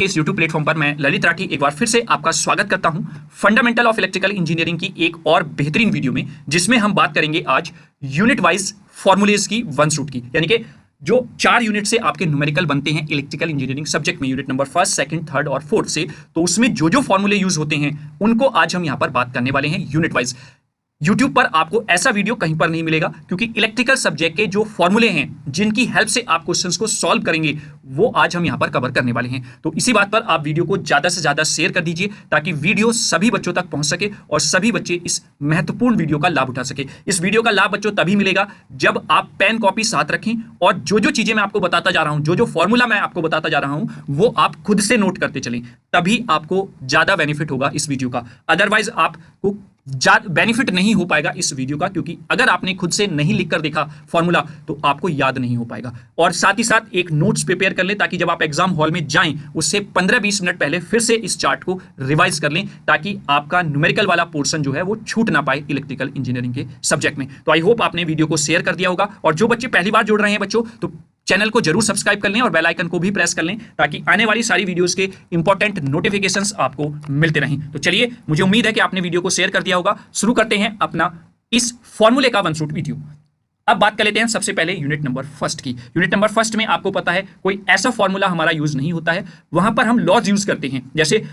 इस YouTube platform पर मैं ललित राठी एक बार फिर से आपका स्वागत करता हूं फंडामेंटल ऑफ इलेक्ट्रिकल इंजीनियरिंग की एक और बेहतरीन वीडियो में, जिसमें हम बात करेंगे आज यूनिट वाइज फॉर्मूलेज की वंस रूट की, यानी कि जो 4 यूनिट से आपके न्यूमेरिकल बनते हैं इलेक्ट्रिकल इंजीनियरिंग सब्जेक्ट में, यूनिट नंबर 1, 2, 3 और 4 से, तो उसमें जो फॉर्मूले यूज होते हैं उनको आज हम यहां पर बात करने वाले हैं यूनिट वाइज। YouTube पर आपको ऐसा वीडियो कहीं पर नहीं मिलेगा, क्योंकि इलेक्ट्रिकल सब्जेक्ट के जो फॉर्मूले हैं जिनकी हेल्प से आप क्वेश्चंस को सॉल्व करेंगे वो आज हम यहां पर कवर करने वाले हैं। तो इसी बात पर आप वीडियो को ज्यादा से ज्यादा शेयर कर दीजिए ताकि वीडियो सभी बच्चों तक पहुंच सके और सभी बच्चे इस महत्वपूर्ण वीडियो का लाभ उठा सके। इस वीडियो का लाभ बच्चों तभी मिलेगा जब आप पेन कॉपी साथ रखें और जो चीजें मैं आपको बताता जा रहा हूं, जो फॉर्मूला मैं आपको बताता जा रहा हूं वो आप खुद से नोट करते चलें, तभी आपको ज्यादा बेनिफिट होगा इस वीडियो का। अदरवाइज आपको बेनिफिट नहीं हो पाएगा इस वीडियो का, क्योंकि अगर आपने खुद से नहीं लिखकर देखा फॉर्मूला तो आपको याद नहीं हो पाएगा। और साथ ही साथ एक नोट्स प्रिपेयर कर लें ताकि जब आप एग्जाम हॉल में जाएं उससे 15-20 मिनट पहले फिर से इस चार्ट को रिवाइज कर लें, ताकि आपका न्यूमेरिकल वाला पोर्शन जो है वो छूट ना पाए इलेक्ट्रिकल इंजीनियरिंग के सब्जेक्ट में। तो आई होप आपने वीडियो को शेयर कर दिया होगा, और जो बच्चे पहली बार जुड़ रहे हैं बच्चों, तो चैनल को जरूर सब्सक्राइब कर लें और बेल आइकन को भी प्रेस कर लें ताकि आने वाली सारी वीडियोस के इंपॉर्टेंट नोटिफिकेशंस आपको मिलते रहें। तो चलिए, मुझे उम्मीद है कि आपने वीडियो को शेयर कर दिया होगा। शुरू करते हैं अपना इस फॉर्मूले का वंस रूट वीडियो। अब बात कर लेते हैं सबसे पहले यूनिट नंबर 1 की। यूनिट नंबर 1 में आपको पता है कोई ऐसा फॉर्मूला हमारा यूज नहीं होता है, वहां पर हम लॉज यूज करते हैं। जैसे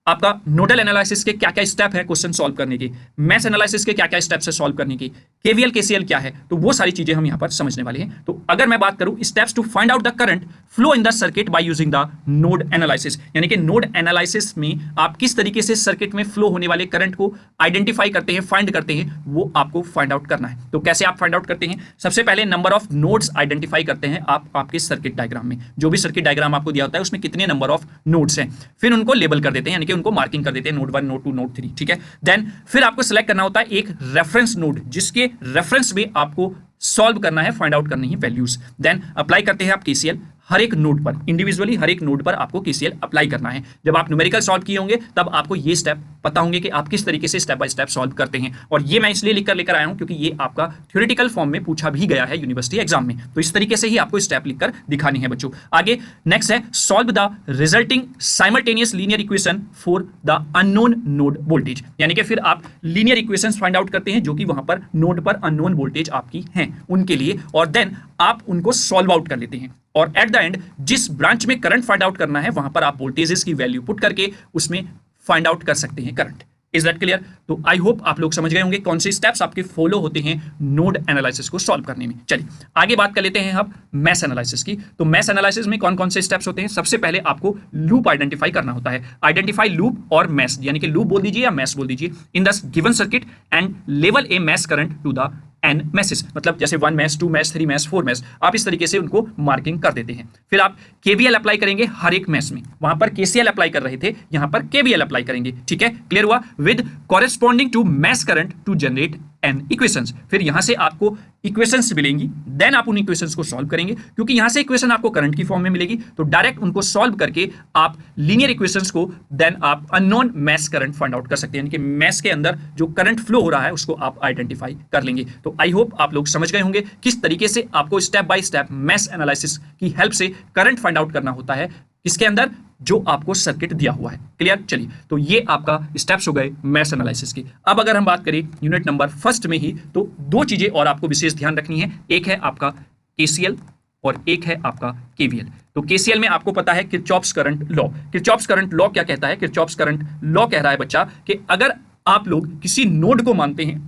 आपका नोडल एनालिसिस के क्या क्या स्टेप है क्वेश्चन सॉल्व करने के, मैश एनालिसिस के क्या क्या स्टेप्स है सॉल्व करने के, केवीएल केसीएल क्या है, तो वो सारी चीजें हम यहां पर समझने वाले हैं। तो अगर मैं बात करूं steps to find out the current flow in the circuit by using the node analysis, यानी कि नोड एनालिसिस में आप किस तरीके से सर्किट में फ्लो होने वाले करंट को आइडेंटिफाई करते हैं, फाइंड करते हैं, वो आपको फाइंड आउट करना है। तो कैसे आप फाइंड आउट करते हैं? सबसे पहले नंबर ऑफ नोड्स आइडेंटिफाई करते हैं आप आपके सर्किट डायग्राम में। जो भी सर्किट डायग्राम आपको दिया होता है उसमें कितने नंबर ऑफ नोड्स हैं, फिर उनको लेबल कर देते हैं, यानी कि उनको मार्किंग कर देते हैं, नोड 1, नोड 2, नोड 3, ठीक है। देन फिर आपको सिलेक्ट करना होता है एक रेफरेंस नोड, जिसके रेफरेंस में आपको सॉल्व करना है, फाइंड आउट करनी है वैल्यूज। देन अप्लाई करते हैं आप केसीएल हर एक नोड पर, इंडिविजुअली हर एक नोड पर आपको केसीएल अप्लाई करना है। जब आप न्यूमेरिकल सॉल्व किए होंगे तब आपको ये स्टेप पता होंगे कि आप किस तरीके से स्टेप बाय स्टेप सॉल्व करते हैं। और ये मैं इसलिए लिखकर लेकर आया हूं क्योंकि ये आपका थ्योरेटिकल फॉर्म में पूछा भी गया है यूनिवर्सिटी एग्जाम में, तो इस तरीके से ही आपको स्टेप लिखकर दिखानी है बच्चों। आगे नेक्स्ट है solve the resulting simultaneous linear equation for the unknown node voltage, यानी कि फिर आप लीनियर इक्वेशंस फाइंड आउट करते हैं जो कि वहां पर नोड पर अननोन वोल्टेज आपकी हैं उनके लिए, और देन आप उनको सॉल्व आउट कर लेते हैं। और एट द एंड जिस ब्रांच में करंट फाइंड आउट करना है वहां पर आप वोल्टेजेस की वैल्यू पुट करके उसमें फाइंड आउट कर सकते हैं करंट। Is that clear? तो आई होप आप लोग समझ गए होंगे कौन से स्टेप्स आपके फॉलो होते हैं नोड एनालिसिस को सॉल्व करने में। चलिए आगे बात कर लेते हैं अब मैश एनालिसिस की। तो मैश एनालिसिस में कौन कौन से स्टेप्स होते हैं? सबसे पहले आपको लूप आइडेंटिफाई करना होता है। आइडेंटिफाई लूप और मैश, यानी कि लूप बोल दीजिए या मैश बोल दीजिए, in the given circuit and लेवल a mesh current to the n meshes, मतलब जैसे 1 मैश, 2 मैश, 3 मैश, 4 मैश, आप इस तरीके से उनको मार्किंग कर देते हैं। फिर आप केवीएल अप्लाई करेंगे हर एक मैश में, वहां पर केसीएल अप्लाई कर रहे थे, यहां पर केवीएल अप्लाई करेंगे, ठीक है, क्लियर हुआ? With corresponding to mesh current to generate n equations. फिर यहां से आपको इक्वेशंस मिलेंगी, देन आप उन इक्वेशंस को सॉल्व करेंगे, क्योंकि यहां से इक्वेशन आपको करंट की फॉर्म में मिलेगी, तो डायरेक्ट उनको सॉल्व करके आप लीनियर इक्वेशंस को देन आप unknown mesh current find out कर सकते हैं, यानी कि मैश के अंदर जो करंट फ्लो हो रहा है उसको आप आइडेंटिफाई कर लेंगे। तो आई होप आप लोग समझ गए होंगे किस तरीके से आपको step by step mesh analysis की हेल्प से करंट फाइंड आउट करना होता है इसके अंदर जो आपको सर्किट दिया हुआ है। क्लियर? चलिए, तो ये आपका स्टेप्स हो गए मैश एनालिसिस के। अब अगर हम बात करें यूनिट नंबर 1 में ही, तो 2 चीजें और आपको विशेष ध्यान रखनी है, एक है आपका केसीएल और एक है आपका केवीएल। तो केसीएल में आपको पता है Kirchhoff's current law. Kirchhoff's current law क्या कहता है? किरचॉफ्स करंट लॉ कह रहा है बच्चा कि अगर आप लोग किसी नोड को मानते हैं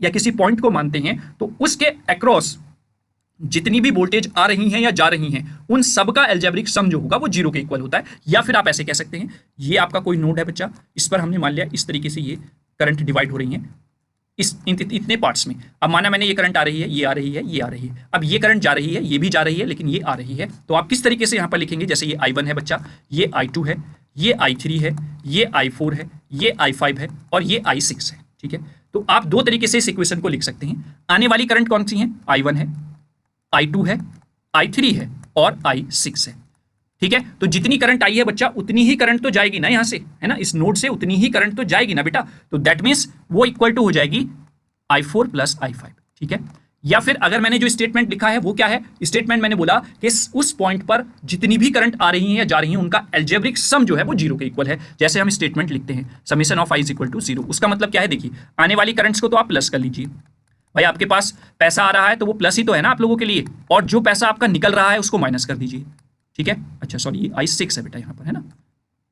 या किसी पॉइंट को मानते हैं तो उसके अक्रॉस जितनी भी वोल्टेज आ रही हैं या जा रही हैं उन सब का एल्जेब्रिक सम जो होगा वो 0 के इक्वल होता है। या फिर आप ऐसे कह सकते हैं, ये आपका कोई नोड है बच्चा, इस पर हमने मान लिया इस तरीके से ये करंट डिवाइड हो रही हैं इतने पार्ट्स में। अब माना मैंने ये करंट आ रही है, ये आ रही है, ये आ रही है, अब ये करंट जा रही है, ये भी जा रही है, लेकिन ये आ रही है, तो आप किस तरीके से यहाँ पर लिखेंगे? जैसे ये I1 है बच्चा, ये I2 है, ये I3 है, ये I4 है, ये I5 है और ये I6 है, ठीक है। तो आप 2 तरीके से इस इक्वेशन को लिख सकते हैं। आने वाली करंट कौन सी है? I1 है, I2 है, I3 है और I6 है, ठीक है। तो जितनी करंट आई है बच्चा उतनी ही करंट तो जाएगी ना यहाँ से, है ना, इस नोड से उतनी ही करंट तो जाएगी ना बेटा। तो दैट मीन्स वो इक्वल टू हो जाएगी I4 प्लस I5, ठीक है। या फिर अगर मैंने जो स्टेटमेंट लिखा है वो क्या है, स्टेटमेंट मैंने बोला कि उस पॉइंट पर जितनी भी करंट आ रही हैं या जा रही हैं उनका एल्जेब्रिक सम जो है वो 0 के इक्वल है। जैसे हम स्टेटमेंट लिखते हैं summation of i is equal to 0, उसका मतलब क्या है, देखिए आने वाली करंट्स को तो आप प्लस कर लीजिए, भाई आपके पास पैसा आ रहा है तो वो प्लस ही तो है ना आप लोगों के लिए, और जो पैसा आपका निकल रहा है उसको माइनस कर दीजिए, ठीक है। अच्छा सॉरी, ये i6 है बेटा यहाँ पर, है ना,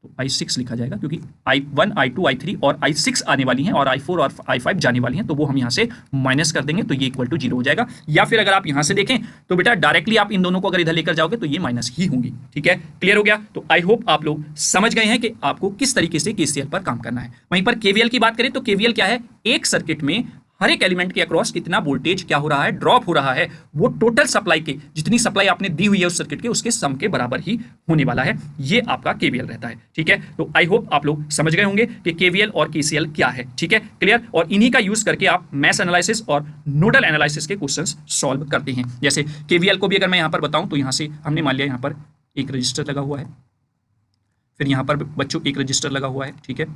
तो i6 लिखा जाएगा क्योंकि i1 i2 i3 और i6 आने वाली हैं और i4 और i5 जाने वाली हैं, तो वो हम यहाँ से माइनस कर देंगे तो ये इक्वल टू 0 हो जाएगा। या फिर अगर आप यहाँ से देखें तो बेटा डायरेक्टली आप इन दोनों को अगर इधर लेकर जाओगे तो ये माइनस ही होंगी, ठीक है। क्लियर हो गया? तो आई होप आप लोग समझ गए हैं कि आपको किस तरीके से केसीएल पर काम करना है। वहीं पर केवीएल की बात करें तो केवीएल क्या है, एक सर्किट में हर एक एलिमेंट के अक्रॉस कितना वोल्टेज क्या हो रहा है, ड्रॉप हो रहा है, वो टोटल सप्लाई के जितनी सप्लाई आपने दी हुई है उस सर्किट के उसके सम के बराबर ही होने वाला है, ये आपका केवीएल रहता है, ठीक है। तो आई होप आप लोग समझ गए होंगे कि केवीएल और केसीएल क्या है, ठीक है, क्लियर। और इन्हीं का यूज करके आप मैश एनालिसिस और नोडल एनालिसिस के क्वेश्चंस सॉल्व करते हैं। जैसे केवीएल को भी अगर मैं यहाँ पर बताऊं तो यहाँ से हमने मान लिया यहाँ पर एक रजिस्टर लगा हुआ है, फिर यहाँ पर बच्चों एक रजिस्टर लगा हुआ है, ठीक है,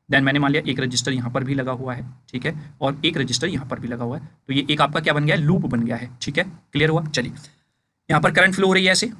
देन मैंने मान लिया एक रजिस्टर यहाँ पर भी लगा हुआ है, ठीक है, और एक रजिस्टर यहाँ पर भी लगा हुआ है, तो ये एक आपका क्या बन गया है, लूप बन गया है, ठीक है, क्लियर हुआ। चलिए यहाँ पर करंट फ्लो हो रही है ऐसे,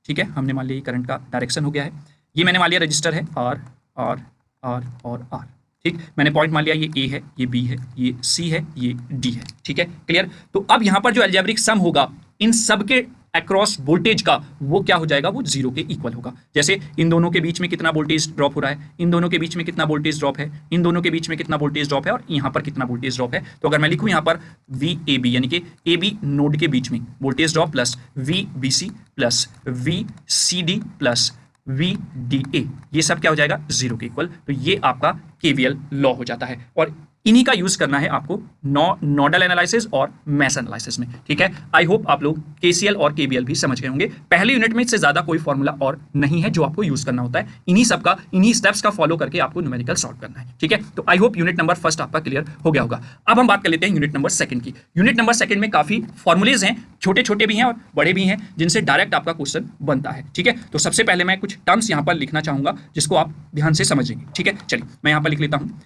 ठीक है, हमने मान लिया ये करंट का डायरेक्शन हो गया है, ये मैंने मान लिया रजिस्टर है आर आर आर और आर, ठीक, मैंने पॉइंट मान लिया ये ए है, ये बी है, ये सी है, ये डी है, ठीक है, क्लियर। तो अब यहाँ पर जो अलजेब्रिक सम होगा इन सब के अक्रॉस वोल्टेज का वो क्या हो जाएगा, वो 0 के इक्वल होगा। जैसे इन दोनों के बीच में कितना वोल्टेज ड्रॉप हो रहा है, इन दोनों के बीच में कितना वोल्टेज ड्रॉप है, इन दोनों के बीच में कितना वोल्टेज ड्रॉप है और यहाँ पर कितना वोल्टेज ड्रॉप है। तो अगर मैं लिखूँ यहाँ पर VAB यानी कि AB नोड के बीच में voltage drop plus VBC plus VCD plus VDA, ये सब क्या हो जाएगा, 0 के इक्वल। तो ये आपका केवीएल लॉ हो जाता है और इन्हीं का यूज करना है आपको नोडल एनालिसिस और मैश एनालिसिस में, ठीक है। आई होप आप लोग केसीएल और केवीएल भी समझ गए होंगे। पहले यूनिट में इससे ज्यादा कोई फॉर्मूला और नहीं है जो आपको यूज करना होता है, इन्हीं सब का इन्हीं स्टेप्स का फॉलो करके आपको न्यूमेरिकल सॉल्व करना है, ठीक है। तो I hope unit number first आपका क्लियर हो गया होगा। अब हम बात कर लेते हैं यूनिट नंबर सेकंड की। यूनिट नंबर सेकंड में काफी फॉर्मुलेज हैं, छोटे छोटे भी हैं और बड़े भी हैं, जिनसे डायरेक्ट आपका क्वेश्चन बनता है, ठीक है। तो सबसे पहले मैं कुछ टर्म्स यहाँ पर लिखना चाहूंगा जिसको आप ध्यान से समझेंगे, ठीक है। चलिए मैं यहाँ पर लिख लेता हूँ,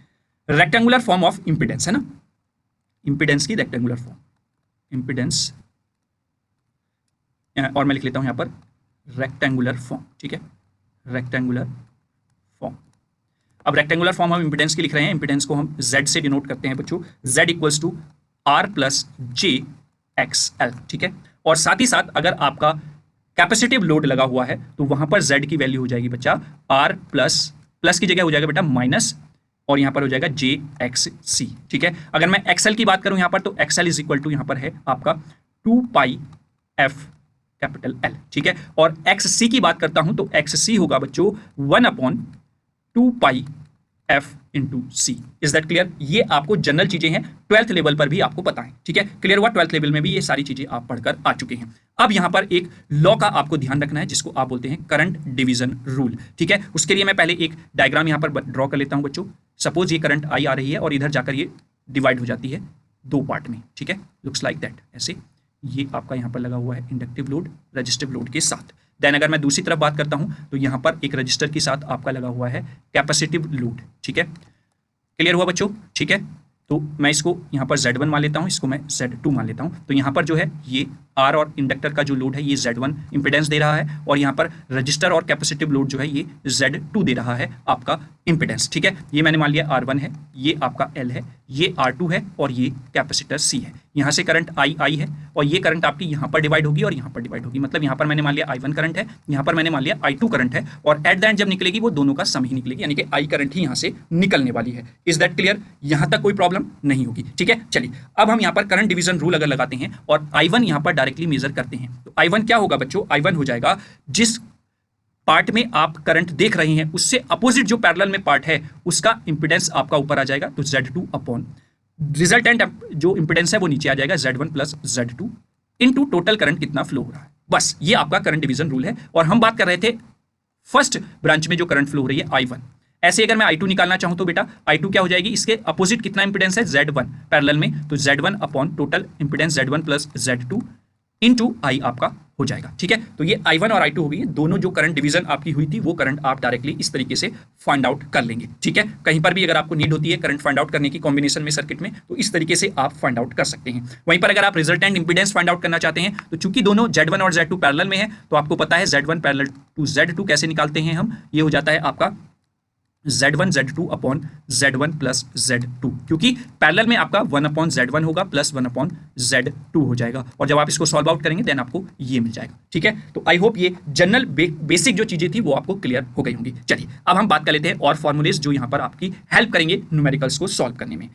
रेक्टेंगुलर फॉर्म ऑफ इंपिडेंस है ना, इंपिडेंस की रेक्टेंगुलर फॉर्म, इंपिडेंस, और मैं लिख लेता हूं यहां पर रेक्टेंगुलर फॉर्म, ठीक है, रेक्टेंगुलर फॉर्म। अब रेक्टेंगुलर फॉर्म हम इंपिडेंस की लिख रहे हैं, इंपिडेंस को हम Z से डिनोट करते हैं बच्चों, Z equals to R plus JXL, ठीक है। और साथ ही साथ अगर आपका कैपेसिटिव लोड लगा हुआ है तो वहां पर Z की वैल्यू हो जाएगी बच्चा R प्लस, प्लस की जगह हो जाएगा बेटा माइनस, और यहां पर हो जाएगा JXC, ठीक है। अगर मैं XL की बात करूं यहां पर तो XL इज इक्वल टू यहां पर है आपका 2 पाई F कैपिटल L, ठीक है। और XC की बात करता हूं तो XC होगा बच्चों 1/2 पाई F into C। Is that clear? ये आपको जनरल चीजें हैं, 12th लेवल पर भी आपको पता है, ठीक है, क्लियर हुआ। 12th लेवल में भी ये सारी चीजें आप पढ़कर आ चुके हैं। अब यहां पर एक लॉ का आपको ध्यान रखना है जिसको आप बोलते हैं करंट डिवीजन रूल, ठीक है। उसके लिए मैं पहले एक डायग्राम यहां पर ड्रॉ कर लेता हूं बच्चों। सपोज ये करंट आई आ रही है और इधर जाकर ये डिवाइड हो जाती है 2 पार्ट में, ठीक है, लुक्स लाइक दैट, ऐसे ये आपका यहाँ पर लगा हुआ है इंडक्टिव लोड रेजिस्टिव लोड के साथ। देन अगर मैं दूसरी तरफ बात करता हूं तो यहाँ पर एक रजिस्टर के साथ आपका लगा हुआ है कैपेसिटिव लोड, ठीक है, क्लियर हुआ बच्चों, ठीक है। तो मैं इसको यहाँ पर Z1 मान लेता हूँ, इसको मैं Z2 मान लेता हूँ। तो यहाँ पर जो है ये R और इंडक्टर का जो लोड है ये Z1 इंपिडेंस दे रहा है और यहाँ पर रजिस्टर और कैपेसिटिव लोड जो है ये Z2 दे रहा है आपका इंपिडेंस, ठीक है। ये मैंने मान लिया R1 है, ये आपका L है, ये R2 है और ये कैपेसिटर C है। यहाँ से करंट I है और ये करंट आपकी यहाँ पर डिवाइड होगी और यहाँ पर डिवाइड होगी, मतलब यहाँ पर मैंने मान लिया I1 करंट है, यहाँ पर मैंने मान लिया I2 करंट है और एट द एंड जब निकलेगी वो दोनों का सम ही निकलेगी, यानी कि I करंट ही यहाँ से निकलने वाली है। Is that clear? यहाँ तक कोई प्रॉब्लम नहीं होगी, ठीक है। चलिए अब हम यहाँ पर करंट डिवीजन रूल अगर लगाते हैं और I1 यहाँ पर डायरेक्टली मेजर करते हैं तो I1 क्या होगा बच्चों, I1 हो जाएगा जिस पार्ट में आप करंट देख रहे हैं उससे अपोजिट जो पैरेलल में पार्ट है उसका इंपिडेंस आपका ऊपर आ जाएगा, तो Z2 अपॉन रिजल्टेंट जो इंपिडेंस है वो नीचे आ जाएगा Z1 plus Z2 into total current कितना फ्लो हो रहा है। बस ये आपका करंट डिवीजन रूल है। और हम बात कर रहे थे फर्स्ट ब्रांच में जो करंट फ्लो हो रही है I1। ऐसे अगर मैं I2 निकालना चाहूं तो बेटा I2 क्या हो जाएगी, इसके अपोजिट कितना इंपिडेंस है Z1 पैरेलल में, तो Z1 upon total impedance Z1 plus Z2 into I आपका हो जाएगा। ठीक है, तो ये I1 और I2 हो गई है, दोनों जो करंट डिवीजन आपकी हुई थी वो करंट आप डायरेक्टली इस तरीके से फाइंड आउट कर लेंगे। ठीक है, कहीं पर भी अगर आपको नीड होती है करंट फाइंड आउट करने की कॉम्बिनेशन में सर्किट में, तो इस तरीके से आप फाइंड आउट कर सकते हैं। वहीं पर अगर आप रिजल्टेंट इंपीडेंस फाइंड आउट करना चाहते हैं, तो चूंकि दोनों Z1 और Z2 पैरेलल में है, तो आपको पता है Z1 पैरेलल टू Z2 कैसे निकालते हैं हम, ये हो जाता है आपका Z1 Z2 upon Z1 plus Z2, क्योंकि पैरेलल में आपका 1 अपॉन Z1 होगा प्लस 1 अपॉन Z2 हो जाएगा, और जब आप इसको सॉल्व आउट करेंगे देन आपको ये मिल जाएगा। ठीक है, तो आई होप ये जनरल बेसिक जो चीजें थी वो आपको क्लियर हो गई होंगी। चलिए अब हम बात कर लेते हैं और फॉर्मूलेज जो यहाँ पर आपकी हेल्प करेंगे न्यूमेरिकल्स को सॉल्व करने में।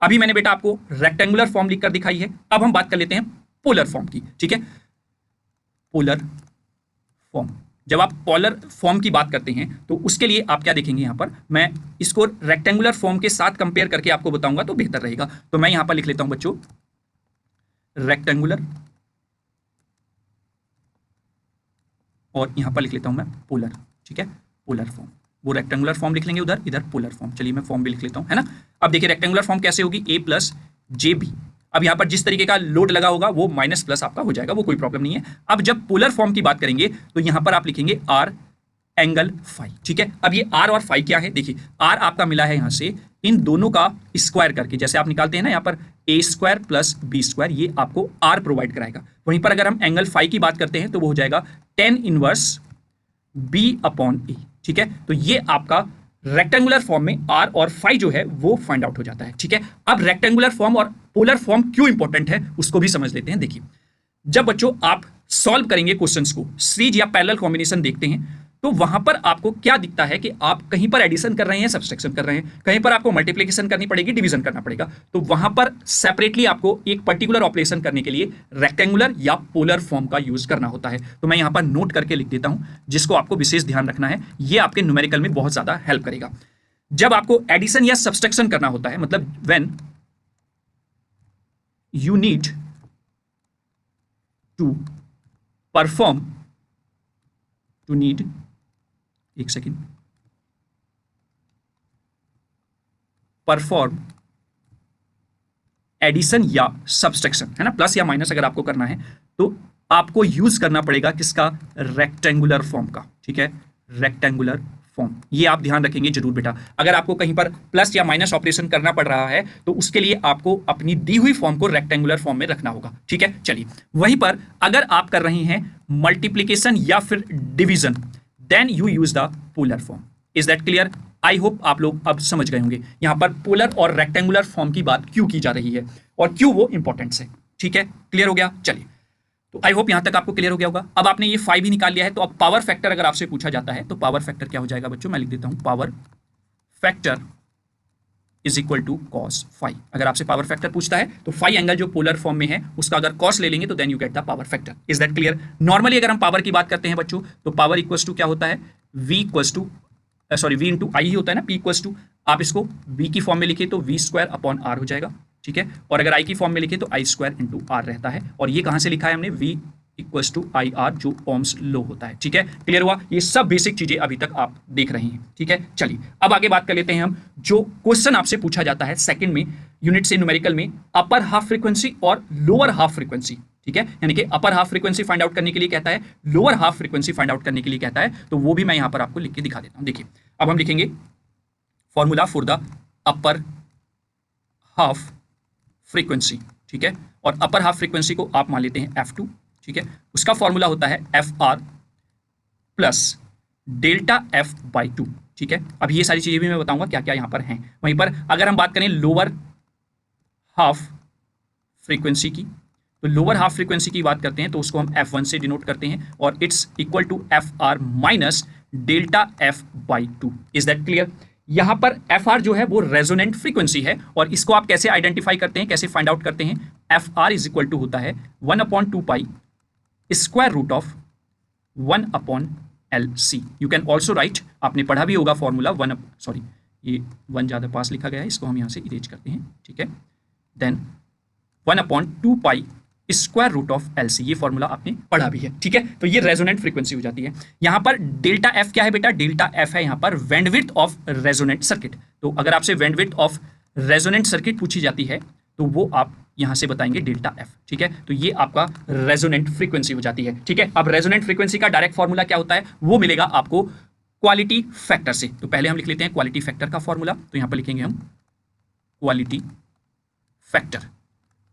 अभी मैंने बेटा आपको रेक्टेंगुलर फॉर्म लिखकर दिखाई है, अब हम बात कर लेते हैं पोलर फॉर्म की। ठीक है, पोलर फॉर्म, जब आप पोलर फॉर्म की बात करते हैं तो उसके लिए आप क्या देखेंगे, यहां पर मैं इसको रेक्टेंगुलर फॉर्म के साथ कंपेयर करके आपको बताऊंगा तो बेहतर रहेगा। तो मैं यहां पर लिख लेता हूं बच्चों रेक्टेंगुलर, और यहां पर लिख लेता हूं मैं पोलर। ठीक है, पोलर फॉर्म, वो रेक्टेंगुलर फॉर्म लिख लेंगे उधर, इधर पोलर फॉर्म। चलिए मैं फॉर्म भी लिख लेता हूं, है ना। अब देखिए रेक्टेंगुलर फॉर्म कैसे होगी, a प्लस जे बी। अब यहां पर जिस तरीके का लोड लगा होगा वो माइनस प्लस आपका हो जाएगा, वो कोई प्रॉब्लम नहीं है। अब जब पोलर फॉर्म की बात करेंगे तो यहां पर आप लिखेंगे आर एंगल फाई। ठीक है, अब ये आर और फाई क्या है, देखिए आर आपका मिला है यहां से इन दोनों का स्क्वायर करके, जैसे आप निकालते हैं ना यहाँ पर ए स्क्वायर प्लस बी स्क्वायर, ये आपको आर प्रोवाइड कराएगा। वहीं पर अगर हम एंगल फाई की बात करते हैं तो वो हो जाएगा टेन इनवर्स बी अपॉन ए। ठीक है, तो ये आपका रेक्टेंगुलर फॉर्म में आर और फाई जो है वो फाइंड आउट हो जाता है। ठीक है, अब रेक्टेंगुलर फॉर्म और पोलर फॉर्म क्यों इंपॉर्टेंट है उसको भी समझ लेते हैं। देखिए जब बच्चों आप सॉल्व करेंगे क्वेश्चंस को, सीरीज या पैरेलल कॉम्बिनेशन देखते हैं, तो वहां पर आपको क्या दिखता है कि आप कहीं पर एडिशन कर रहे हैं, सब्सट्रैक्शन कर रहे हैं, कहीं पर आपको मल्टीप्लिकेशन करनी पड़ेगी, डिवीजन करना पड़ेगा, तो वहां पर सेपरेटली आपको एक पर्टिकुलर ऑपरेशन करने के लिए रेक्टेंगुलर या पोलर फॉर्म का यूज करना होता है। तो मैं यहां पर नोट करके लिख देता हूं, जिसको आपको विशेष ध्यान रखना है, ये आपके न्यूमेरिकल में बहुत ज्यादा हेल्प करेगा। जब आपको एडिशन या सब्सट्रैक्शन करना होता है, मतलब when you need to perform, to need, एक सेकेंड, परफॉर्म एडिशन या सब्सट्रैक्शन, है ना, प्लस या माइनस अगर आपको करना है तो आपको यूज करना पड़ेगा किसका, रेक्टेंगुलर फॉर्म का। ठीक है, रेक्टेंगुलर फॉर्म, ये आप ध्यान रखेंगे जरूर बेटा। अगर आपको कहीं पर प्लस या माइनस ऑपरेशन करना पड़ रहा है तो उसके लिए आपको अपनी दी हुई फॉर्म को रेक्टेंगुलर फॉर्म में रखना होगा। ठीक है, चलिए वहीं पर अगर आप कर रहे हैं मल्टीप्लिकेशन या फिर division, then you use the polar form. Is that clear? I hope आप लोग अब समझ गए होंगे यहां पर पोलर और रेक्टेंगुलर फॉर्म की बात क्यों की जा रही है और क्यों वो इंपॉर्टेंट है। ठीक है, क्लियर हो गया? चलिए, तो आई होप यहां तक आपको क्लियर हो गया होगा। अब आपने ये फाई भी निकाल लिया है, तो अब पावर फैक्टर अगर आपसे पूछा जाता है तो पावर फैक्टर क्या हो जाएगा बच्चों, मैं लिख देता हूं power factor is equal to cos phi. अगर आपसे पावर फैक्टर पूछता है तो फाई एंगल जो पोलर फॉर्म में है उसका अगर कॉस ले लेंगे तो then you get the power factor. Is that clear? Normally अगर हम पावर की बात करते हैं बच्चों तो पावर इक्वल्स टू क्या होता है, V equals to V into I ही होता है ना, पी इक्वल्स टू, आप इसको वी की फॉर्म में लिखे तो वी स्क्वायर अपॉन आर हो जाएगा। ठीक है, और अगर आई की फॉर्म में लिखे तो आई स्क्वायर इंटू आर रहता है, और ये कहां से लिखा है हमने, V equals to I R जो ओम्स लॉ होता है। ठीक है, क्लियर हुआ? ये सब बेसिक चीजें अभी तक आप देख रहे हैं। ठीक है, चलिए अब आगे बात कर लेते हैं हम, जो क्वेश्चन आपसे पूछा जाता है सेकंड में यूनिट से न्यूमेरिकल में, अपर हाफ फ्रीक्वेंसी और लोअर हाफ फ्रीक्वेंसी। ठीक है, यानी कि upper half frequency find out करने के लिए कहता है, lower half frequency find out करने के लिए कहता है, तो वो भी मैं यहां पर आपको लिख के दिखा देता हूं। देखिए अब हम लिखेंगे formula for the upper half frequency. ठीक है, और अपर हाफ फ्रीक्वेंसी को आप मान लेते हैं F2। ठीक है, उसका फॉर्मूला होता है FR plus delta F by 2। ठीक है, अब ये सारी चीजें भी मैं बताऊंगा क्या क्या यहां पर हैं। वहीं पर अगर हम बात करें लोअर हाफ फ्रीक्वेंसी की, तो लोअर हाफ फ्रीक्वेंसी की बात करते हैं तो उसको हम F1 से डिनोट करते हैं, और it's equal to FR minus delta F by 2। Is that clear? यहां पर FR जो है वो रेजोनेंट फ्रीक्वेंसी है, और इसको आप कैसे आइडेंटिफाई करते हैं, कैसे फाइंड आउट करते हैं, FR इज इक्वल टू होता है 1/2 pi square root of 1/LC। You can also write, आपने पढ़ा भी होगा फॉर्मूला ये 1 ज़्यादा पास लिखा गया है, इसको हम यहाँ से इरेज करते हैं। ठीक है, then 1/2 pi square root of LC, ये फॉर्मूला आपने पढ़ा भी है। ठीक है, तो ये रेजोनेंट फ्रीक्वेंसी हो जाती है। यहां पर डेल्टा F क्या है बेटा, डेल्टा F है यहां पर बैंडविड्थ ऑफ रेजोनेंट सर्किट। तो अगर आपसे बैंडविड्थ ऑफ रेजोनेंट सर्किट पूछी जाती है तो वो आप यहां से बताएंगे डेल्टा एफ। ठीक है, तो ये आपका रेजोनेंट फ्रीक्वेंसी हो जाती है। ठीक है, अब रेजोनेंट फ्रीक्वेंसी का डायरेक्ट फॉर्मूला क्या होता है वो मिलेगा आपको क्वालिटी फैक्टर से। तो पहले हम लिख लेते हैं क्वालिटी फैक्टर का फॉर्मूला। तो यहां पर लिखेंगे हम क्वालिटी फैक्टर।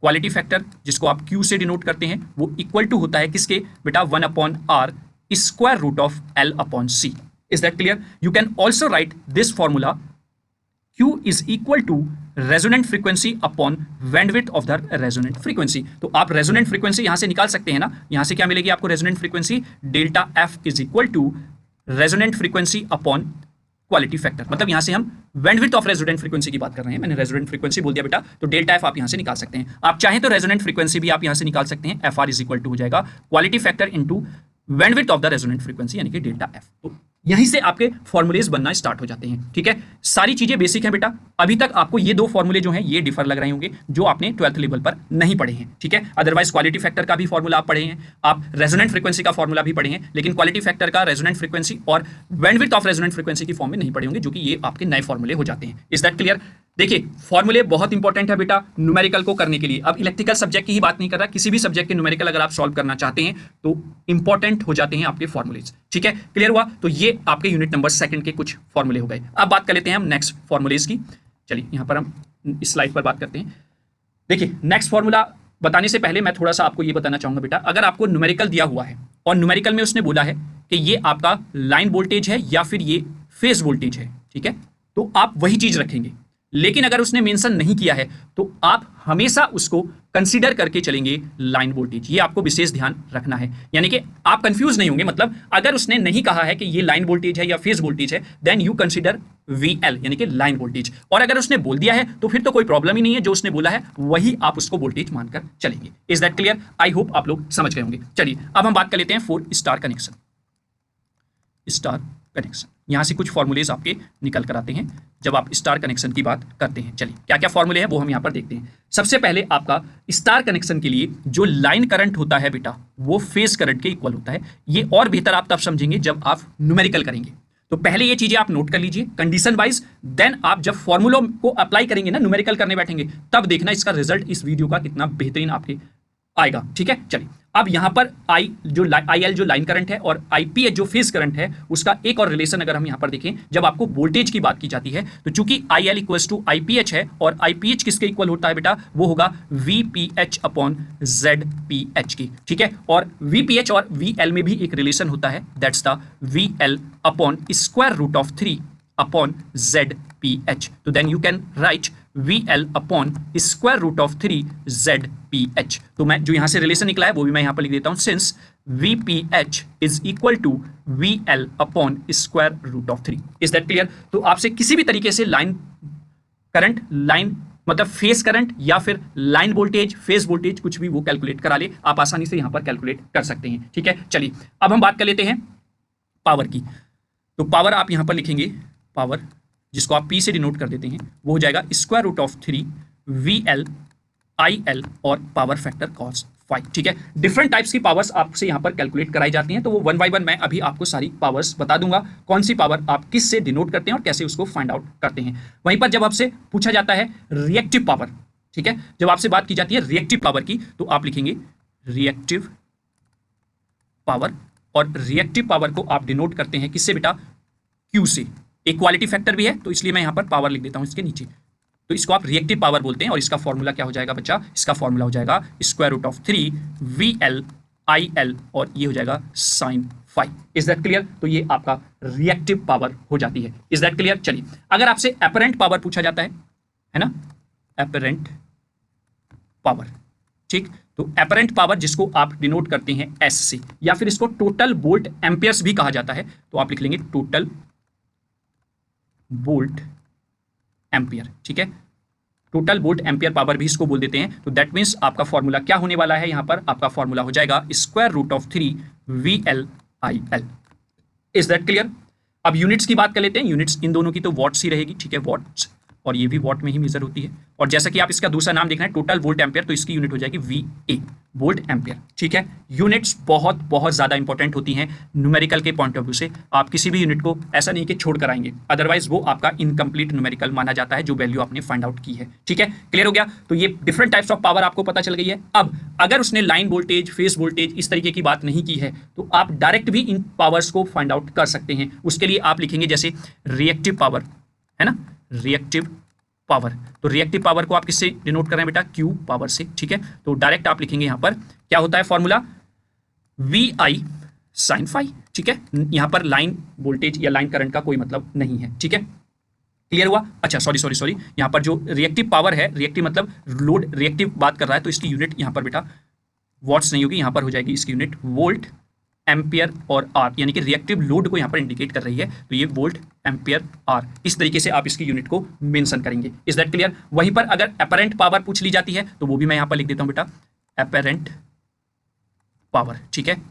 क्वालिटी फैक्टर जिसको आप Q से डिनोट करते हैं वो इक्वल टू होता है किसके बेटा 1/r square root of L/C। Is that clear? You can also write this formula Q is equal to resonant frequency upon bandwidth of the resonant frequency. तो आप रेजोनेंट फ्रीक्वेंसी यहां से निकाल सकते हैं ना। यहां से क्या मिलेगी आपको resonant frequency delta F is equal to resonant frequency upon quality factor. मतलब यहां से हम बैंडविड्थ ऑफ रेजोनेंट फ्रीक्वेंसी की बात कर रहे हैं। मैंने रेजोनेंट फ्रीक्वेंसी बोल दिया बेटा, तो डेल्टा एफ आप यहां से निकाल सकते हैं। आप चाहें तो रेजोनेंट फ्रीक्वेंसी भी आप यहां से निकाल सकते हैं। F R is equal to हो जाएगा quality factor into bandwidth of the resonant frequency यानी कि डेल्टा एफ। तो यहीं से आपके फॉर्मूलेज बनना स्टार्ट हो जाते हैं। ठीक है, सारी चीजें बेसिक हैं बेटा। अभी तक आपको ये दो फॉर्मूले जो हैं ये डिफर लग रहे होंगे जो आपने 12th लेवल पर नहीं पढ़े हैं। ठीक है, अदरवाइज क्वालिटी फैक्टर का भी फॉर्मूला आप पढ़े हैं, आप रेजोनेंट फ्रीक्वेंसी का फॉर्मूला भी पढ़े हैं, लेकिन क्वालिटी फैक्टर का रेजोनेंट फ्रीक्वेंसी और बैंडविड्थ ऑफ रेजोनेंट फ्रीक्वेंसी की फॉर्म में नहीं पढ़े होंगे, जो कि ये आपके नए फॉर्मूले हो जाते हैं। Is that clear? देखिए, फॉर्मूले बहुत इंपॉर्टेंट है बेटा न्यूमेरिकल को करने के लिए। अब इलेक्ट्रिकल सब्जेक्ट की ही बात नहीं कर रहा, किसी भी सब्जेक्ट के न्यूमेरिकल अगर आप सॉल्व करना चाहते हैं तो इंपॉर्टेंट हो जाते हैं आपके फॉर्मूलेज। ठीक है, क्लियर हुआ? तो ये आपके यूनिट नंबर 2 के कुछ फॉर्मूले हो गए। अब बात कर लेते हैं हम नेक्स्ट फॉर्मूलेज की। चलिए यहां पर हम इस स्लाइड पर बात करते हैं। देखिए, नेक्स्ट फॉर्मूला बताने से पहले मैं थोड़ा सा आपको ये बताना चाहूंगा बेटा, अगर आपको न्यूमेरिकल दिया हुआ है और न्यूमेरिकल में उसने बोला है कि ये आपका लाइन वोल्टेज है या फिर ये फेज वोल्टेज है, ठीक है, तो आप वही चीज रखेंगे। लेकिन अगर उसने मेंशन नहीं किया है तो आप हमेशा उसको कंसीडर करके चलेंगे लाइन वोल्टेज। ये आपको विशेष ध्यान रखना है, यानी कि आप कंफ्यूज नहीं होंगे। मतलब अगर उसने नहीं कहा है कि ये लाइन वोल्टेज है या फेज वोल्टेज है, देन यू कंसीडर VL यानी कि लाइन वोल्टेज। और अगर उसने बोल दिया है तो फिर तो कोई प्रॉब्लम ही नहीं है, जो उसने बोला है वही आप उसको वोल्टेज मानकर चलेंगे। Is that clear? I hope आप लोग समझ गए होंगे। चलिए अब हम बात कर लेते हैं 4 स्टार कनेक्शन। स्टार कनेक्शन, यहां से कुछ फॉर्मूलेज आपके निकल कर आते हैं जब आप स्टार कनेक्शन की बात करते हैं। चलिए क्या क्या फॉर्मूले हैं वो हम यहां पर देखते हैं। सबसे पहले आपका स्टार कनेक्शन के लिए जो लाइन करंट होता है बेटा वो फेज करंट के इक्वल होता है। ये और बेहतर आप तब समझेंगे जब आप न्यूमेरिकल करेंगे। तो पहले ये चीजें आप नोट कर लीजिए कंडीशन वाइज, देन आप जब फॉर्मूलों को अप्लाई करेंगे ना, न्यूमेरिकल करने बैठेंगे, तब देखना इसका रिजल्ट इस वीडियो का कितना बेहतरीन आपके आएगा। ठीक है, चलिए अब यहां पर IL जो लाइन करंट है और IPH जो फेज करंट है, उसका एक और रिलेशन अगर हम यहां पर देखें, जब आपको वोल्टेज की बात की जाती है तो चूंकि IL इक्वल्स टू IPH है और IPH किसके इक्वल होता है बेटा, वो होगा VPH अपॉन ZPH की। ठीक है, और VPH और VL में भी एक रिलेशन होता है, that's the VL upon square root of 3 upon ZPH। तो then you can write VL upon square root of 3 ZPH। तो मैं जो यहां से रिलेशन निकला है वो भी मैं यहां पर लिख देता हूं, since VPH is equal to VL upon square root of 3। Is that clear? तो आपसे किसी भी तरीके से लाइन करंट, लाइन मतलब फेज करंट या फिर लाइन वोल्टेज, फेज वोल्टेज, कुछ भी वो कैलकुलेट करा ले, आप आसानी से यहां पर कैलकुलेट कर सकते हैं। ठीक है, चलिए अब हम बात कर लेते हैं पावर की। तो पावर आप यहां पर लिखेंगे, पावर जिसको आप P से डिनोट कर देते हैं, वो हो जाएगा square root of 3 VL IL और पावर फैक्टर cos 5। ठीक है, डिफरेंट टाइप्स की पावर्स आपसे यहां पर कैलकुलेट कराई जाती हैं, तो वो 1 बाय 1 मैं अभी आपको सारी पावर्स बता दूंगा, कौन सी पावर आप किस से डिनोट करते हैं और कैसे उसको फाइंड आउट करते हैं। वहीं पर जब आपसे पूछा जाता है रिएक्टिव पावर, ठीक है, जब आपसे बात की जाती है रिएक्टिव पावर की, तो आप लिखेंगे रिएक्टिव पावर, और रिएक्टिव पावर को आप डिनोट करते हैं किससे बेटा, Q से। एक क्वालिटी फैक्टर भी है तो इसलिए मैं यहां पर पावर लिख देता हूं इसके नीचे, तो इसको आप रिएक्टिव पावर बोलते हैं। और इसका फॉर्मूला क्या हो जाएगा बच्चा, इसका फॉर्मूला हो जाएगा square root of 3 VL IL और ये हो जाएगा sin 5। Is that clear? तो ये आपका रिएक्टिव पावर हो जाती है। Is that clear? चलिए अगर आपसे एपरेंट पावर पूछा जाता है ना, एपरेंट पावर, ठीक, तो एपरेंट पावर जिसको आप डिनोट करते हैं S से, या फिर इसको टोटल वोल्ट एम्पियर्स भी कहा जाता है, तो आप लिख लेंगे टोटल वोल्ट एम्पियर। ठीक है, टोटल वोल्ट एम्पियर पावर भी इसको बोल देते हैं। तो दैट मींस आपका फॉर्मूला क्या होने वाला है, यहां पर आपका फॉर्मूला हो जाएगा square root of 3 VL IL। Is that clear? अब यूनिट्स की बात कर लेते हैं। यूनिट्स इन दोनों की तो वॉट्स ही रहेगी। ठीक है, वॉट्स और ये भी वॉट में ही मेजर होती है। और जैसा कि आप इसका दूसरा नाम देख रहे हैं टोटल वोल्ट एम्पियर, तो इसकी यूनिट हो जाएगी VA, वोल्ट एम्पियर। ठीक है, यूनिट्स बहुत बहुत ज़्यादा इंपॉर्टेंट होती हैं न्यूमेरिकल के पॉइंट ऑफ व्यू से। आप किसी भी यूनिट को ऐसा नहीं कि छोड़ कर आएंगे, अदरवाइज वो आपका इनकम्प्लीट न्यूमेरिकल माना जाता है जो वैल्यू आपने फाइंड आउट की है। ठीक है, क्लियर हो गया। तो ये डिफरेंट टाइप्स ऑफ पावर आपको पता चल गई है। अब अगर उसने लाइन वोल्टेज, फेस वोल्टेज इस तरीके की बात नहीं की है तो आप डायरेक्ट भी इन पावर्स को फाइंड आउट कर सकते हैं। उसके लिए आप लिखेंगे जैसे रिएक्टिव पावर, है ना, रिएक्टिव पावर। तो रिएक्टिव पावर को आप किससे डिनोट कर रहे हैं बेटा? Q पावर से। ठीक है, तो डायरेक्ट आप लिखेंगे यहां पर क्या होता है फॉर्मूला, VI sin phi। ठीक है, यहां पर लाइन वोल्टेज या लाइन करंट का कोई मतलब नहीं है। ठीक है, क्लियर हुआ? अच्छा सॉरी, यहां पर जो रिएक्टिव पावर है, रिएक्टिव मतलब लोड रिएक्टिव बात कर रहा है, तो इसकी यूनिट यहां पर बेटा वॉट्स नहीं होगी, यहां पर हो जाएगी इसकी यूनिट वोल्ट एम्पियर और आर, यानी कि रिएक्टिव लोड को यहां पर इंडिकेट कर रही है, तो ये वोल्ट एम्पियर आर। इस तरीके से आप इसकी यूनिट को मेंशन करेंगे। Is that clear? वहीं पर अगर अपरेंट पावर पूछ ली जाती है तो वो भी मैं यहां पर लिख देता हूं बेटा, अपरेंट पावर। ठीक है,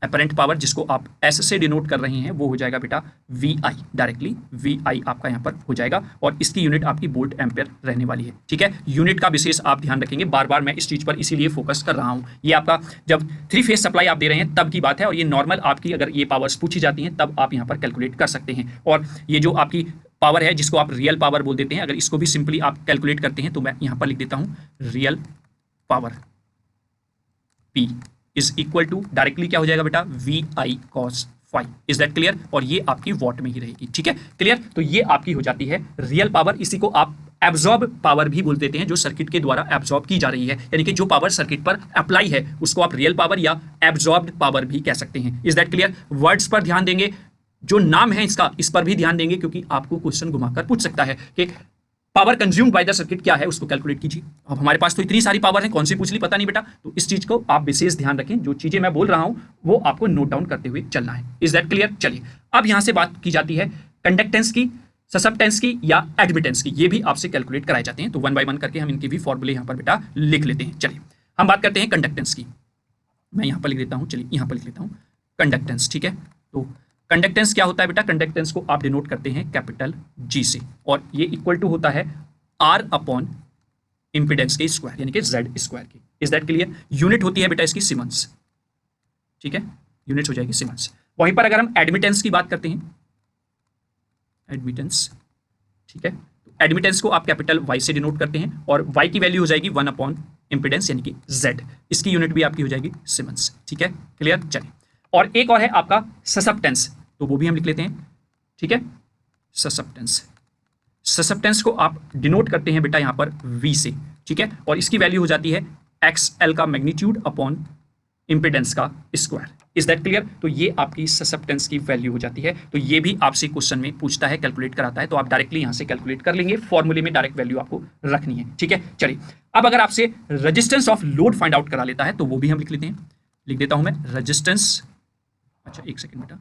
अपरेंट पावर जिसको आप एस से डिनोट कर रहे हैं वो हो जाएगा बेटा VI, डायरेक्टली VI आपका यहां पर हो जाएगा, और इसकी यूनिट आपकी वोल्ट एम्पियर रहने वाली है। ठीक है, यूनिट का विशेष आप ध्यान रखेंगे, बार बार मैं इस चीज पर इसीलिए फोकस कर रहा हूं। ये आपका जब 3 फेज सप्लाई आप दे रहे हैं तब की बात है, और ये नॉर्मल आपकी अगर ये पावर्स पूछी जाती हैं तब आप यहां पर कैलकुलेट कर सकते हैं। और ये जो आपकी पावर है जिसको आप रियल पावर बोल देते हैं, अगर इसको भी सिंपली आप कैलकुलेट करते हैं तो मैं यहां पर लिख देता हूं real power P is equal to directly क्या हो जाएगा बेटा, VI cos phi। Is that clear? और ये आपकी वॉट में ही रहेगी। ठीक है, क्लियर? तो ये आपकी हो जाती है रियल पावर। इसी को आप एब्जॉर्ब पावर भी बोल देते हैं, जो सर्किट के द्वारा एब्जॉर्ब की जा रही है, यानी कि जो पावर सर्किट पर अप्लाई है उसको आप रियल पावर या एब्जॉर्ब्ड पावर भी कह सकते हैं। Is that clear? वर्ड्स पर ध्यान देंगे, जो नाम है इसका इस पर भी ध्यान देंगे, क्योंकि आपको क्वेश्चन घुमाकर पूछ सकता है कि power consumed by the circuit क्या है, उसको कैलकुलेट कीजिए। अब हमारे पास तो इतनी सारी पावर है, कौन सी पूछ ली पता नहीं बेटा, तो इस चीज को आप विशेष ध्यान रखें। जो चीजें मैं बोल रहा हूं वो आपको नोट डाउन करते हुए चलना है। Is that clear? चलिए, अब यहां से बात की जाती है कंडक्टेंस की, ससेप्टेंस की या एडमिटेंस की। ये भी आपसे कैलकुलेट कराए जाते हैं, तो 1 बाय 1 करके हम इनके भी फॉर्मूले यहां पर बेटा लिख लेते हैं। चलिए, हम बात करते हैं कंडक्टेंस की। मैं यहां पर लिख देता हूं, चलिए यहां पर लिख लेता हूं कंडक्टेंस। ठीक है, तो कंडक्टेंस क्या होता है बेटा? कंडक्टेंस को आप डिनोट करते हैं कैपिटल G से, और ये इक्वल टू होता है R अपॉन इंपिडेंस के स्क्वायर, यानी कि Z स्क्वायर की। Is that clear? यूनिट होती है बेटा इसकी सीमेंस। ठीक है, यूनिट हो जाएगी सीमेंस। वहीं पर अगर हम एडमिटेंस की बात करते हैं, एडमिटेंस, ठीक है, तो एडमिटेंस को आप कैपिटल Y से डिनोट करते हैं, और Y की वैल्यू हो जाएगी 1 अपॉन इंपिडेंस यानी कि Z। इसकी यूनिट भी आपकी हो जाएगी सीमेंस। ठीक है, क्लियर? चलिए, और एक और है आपका ससेप्टेंस, तो वो भी हम लिख लेते हैं। ठीक है, ससेप्टेंस, ससेप्टेंस को आप डिनोट करते हैं बेटा यहां पर V से। ठीक है, और इसकी वैल्यू हो जाती है XL का मैग्नीट्यूड अपॉन इंपिडेंस का स्क्वायर। Is that clear? तो ये आपकी ससेप्टेंस की वैल्यू हो जाती है। तो ये भी आपसे क्वेश्चन में पूछता है, कैलकुलेट कराता है, तो आप डायरेक्टली यहां से कैलकुलेट कर लेंगे, फॉर्मूले में डायरेक्ट वैल्यू आपको रखनी है। ठीक है, चलिए, अब अगर आपसे resistance of load find out करा लेता है तो वो भी हम लिख लेते हैं। लिख देता हूं मैं रेजिस्टेंस, अच्छा एक सेकेंड बेटा,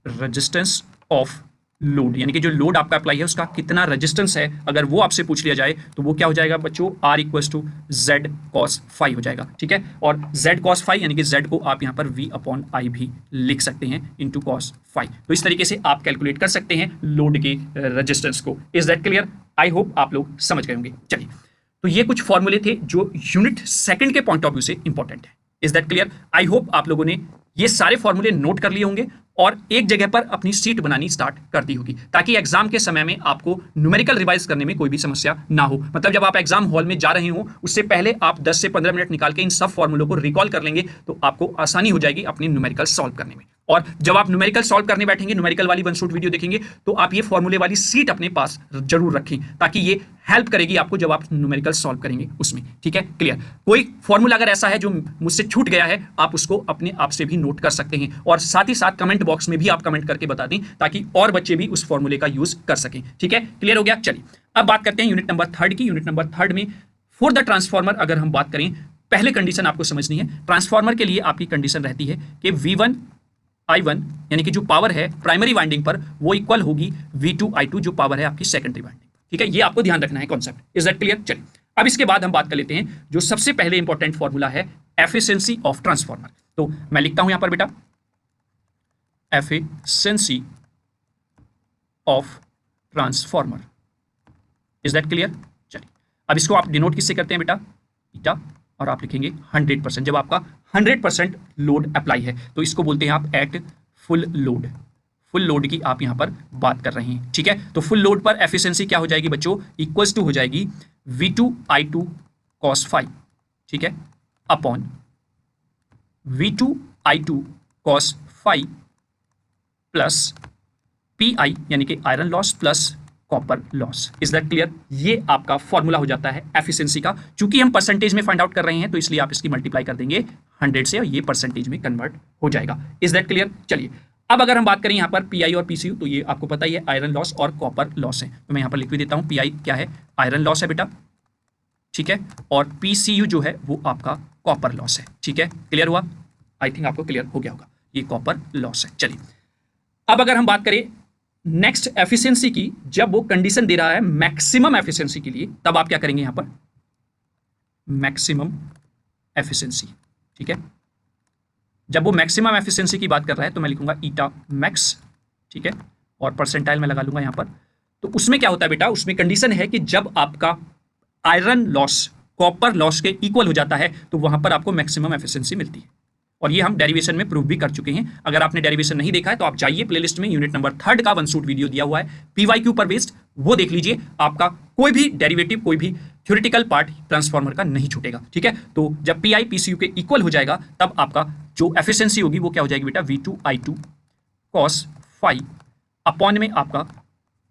रेजिस्टेंस ऑफ लोड, यानी कि जो लोड आपका अप्लाई है उसका कितना रेजिस्टेंस है, अगर वो आपसे पूछ लिया जाए तो वो क्या हो जाएगा बच्चों, R equals to Z cos phi हो जाएगा। ठीक है, और Z cos phi यानी कि Z को आप यहां पर V अपॉन I भी लिख सकते हैं इंटू cos phi। तो इस तरीके से आप कैलकुलेट कर सकते हैं लोड के रेजिस्टेंस को। Is that clear? I hope आप लोग समझ गए होंगे। चलिए, तो ये कुछ फॉर्मूले थे जो यूनिट सेकंड के पॉइंट ऑफ व्यू से इंपॉर्टेंट है। Is that clear? I hope आप लोगों ने ये सारे फॉर्मूले नोट कर लिए होंगे और एक जगह पर अपनी सीट बनानी स्टार्ट कर दी होगी, ताकि एग्जाम के समय में आपको न्यूमेरिकल रिवाइज करने में कोई भी समस्या ना हो। मतलब जब आप एग्जाम हॉल में जा रहे हो उससे पहले आप 10 से 15 मिनट निकाल के इन सब फॉर्मूलों को रिकॉल कर लेंगे तो आपको आसानी हो जाएगी अपनी न्यूमेरिकल सॉल्व करने में। और जब आप न्यूमेरिकल सॉल्व करने बैठेंगे, न्यूमेरिकल वाली वन शॉट वीडियो देखेंगे, तो आप ये फॉर्मूले वाली सीट अपने पास जरूर रखें, ताकि ये हेल्प करेगी आपको जब आप न्यूमेरिकल सॉल्व करेंगे उसमें। ठीक है, क्लियर? कोई फॉर्मूला अगर ऐसा है जो मुझसे छूट गया है, आप उसको अपने आप से भी नोट कर सकते हैं, और साथ ही साथ कमेंट बॉक्स में भी आप कमेंट करके बता दें, ताकि और बच्चे भी उस फॉर्मूले का यूज कर सकें। ठीक है, क्लियर हो गया? चलिए, अब बात करते हैं यूनिट नंबर 3 की। यूनिट नंबर 3 में फॉर द ट्रांसफॉर्मर अगर हम बात करें, पहले कंडीशन आपको समझनी है। ट्रांसफॉर्मर के लिए आपकी कंडीशन रहती है कि V1 I1 यानी कि जो पावर है प्राइमरी वाइंडिंग पर वो इक्वल होगी V2 I2 जो पावर है आपकी सेकेंडरी वाइंडिंग पर। ठीक है, ये आपको ध्यान रखना है कॉन्सेप्ट। Is that clear? चलिए, अब इसके बाद हम बात कर लेते हैं जो सबसे पहले इंपॉर्टेंट फॉर्मूला है एफिशिएंसी ऑफ ट्रांसफॉर्मर। तो मैं लिखता हूं यहां पर बेटा efficiency of transformer. Is that clear? चलिए अब इसको आप डिनोट किससे करते हैं बेटा? ईटा, और आप लिखेंगे 100%। जब आपका 100% लोड अप्लाई है तो इसको बोलते हैं आप at full load. Full load की आप यहां पर बात कर रहे हैं, ठीक है। तो फुल लोड पर एफिशिएंसी क्या हो जाएगी बच्चों? इक्वल्स टू हो जाएगी V2I2 cos फाई, ठीक है, upon V2I2 cos phi plus PI यानी कि iron loss plus copper loss. Is that clear? ये आपका फॉर्मूला हो जाता है एफिशिएंसी का। चूंकि हम परसेंटेज में फाइंड आउट कर रहे हैं तो इसलिए आप इसकी मल्टीप्लाई कर देंगे 100 से और ये परसेंटेज में कन्वर्ट हो जाएगा। Is that clear? चलिए अब अगर हम बात करें यहाँ पर PI और PCU, तो ये आपको पता ही है आयरन लॉस और कॉपर लॉस है। तो मैं यहाँ पर लिख भी देता हूँ, PI क्या है? आयरन लॉस है बेटा, ठीक है, और PCU जो है वो आपका कॉपर लॉस है, ठीक है। क्लियर हुआ? आई थिंक आपको क्लियर हो गया होगा, ये कॉपर लॉस है। चलिए अब अगर हम बात करें नेक्स्ट एफिशिएंसी की, जब वो कंडीशन दे रहा है मैक्सिमम एफिशिएंसी के लिए, तब आप क्या करेंगे यहाँ पर? मैक्सिमम एफिशिएंसी, ठीक है। जब वो मैक्सिमम एफिशिएंसी की बात कर रहा है तो मैं लिखूंगा ईटा मैक्स, ठीक है, और परसेंटाइल में लगा लूंगा यहाँ पर। तो उसमें क्या होता है बेटा? उसमें कंडीशन है कि जब आपका आयरन लॉस कॉपर लॉस के इक्वल हो जाता है तो वहां पर आपको मैक्सिमम एफिशिएंसी मिलती है। और ये हम डेरिवेशन में प्रूव भी कर चुके हैं। अगर आपने डेरिवेशन नहीं देखा है तो आप जाइए प्लेलिस्ट में, यूनिट नंबर 3 का 1 शूट वीडियो दिया हुआ है PYQ पर बेस्ड, वो देख लीजिए। आपका कोई भी डेरिवेटिव, कोई भी थ्योरेटिकल पार्ट ट्रांसफार्मर का नहीं छूटेगा, ठीक है। तो जब PI PCU के इक्वल हो जाएगा तब आपका जो एफिशिएंसी होगी वो क्या हो जाएगी बेटा? V2I2 cos फाई अपॉन में आपका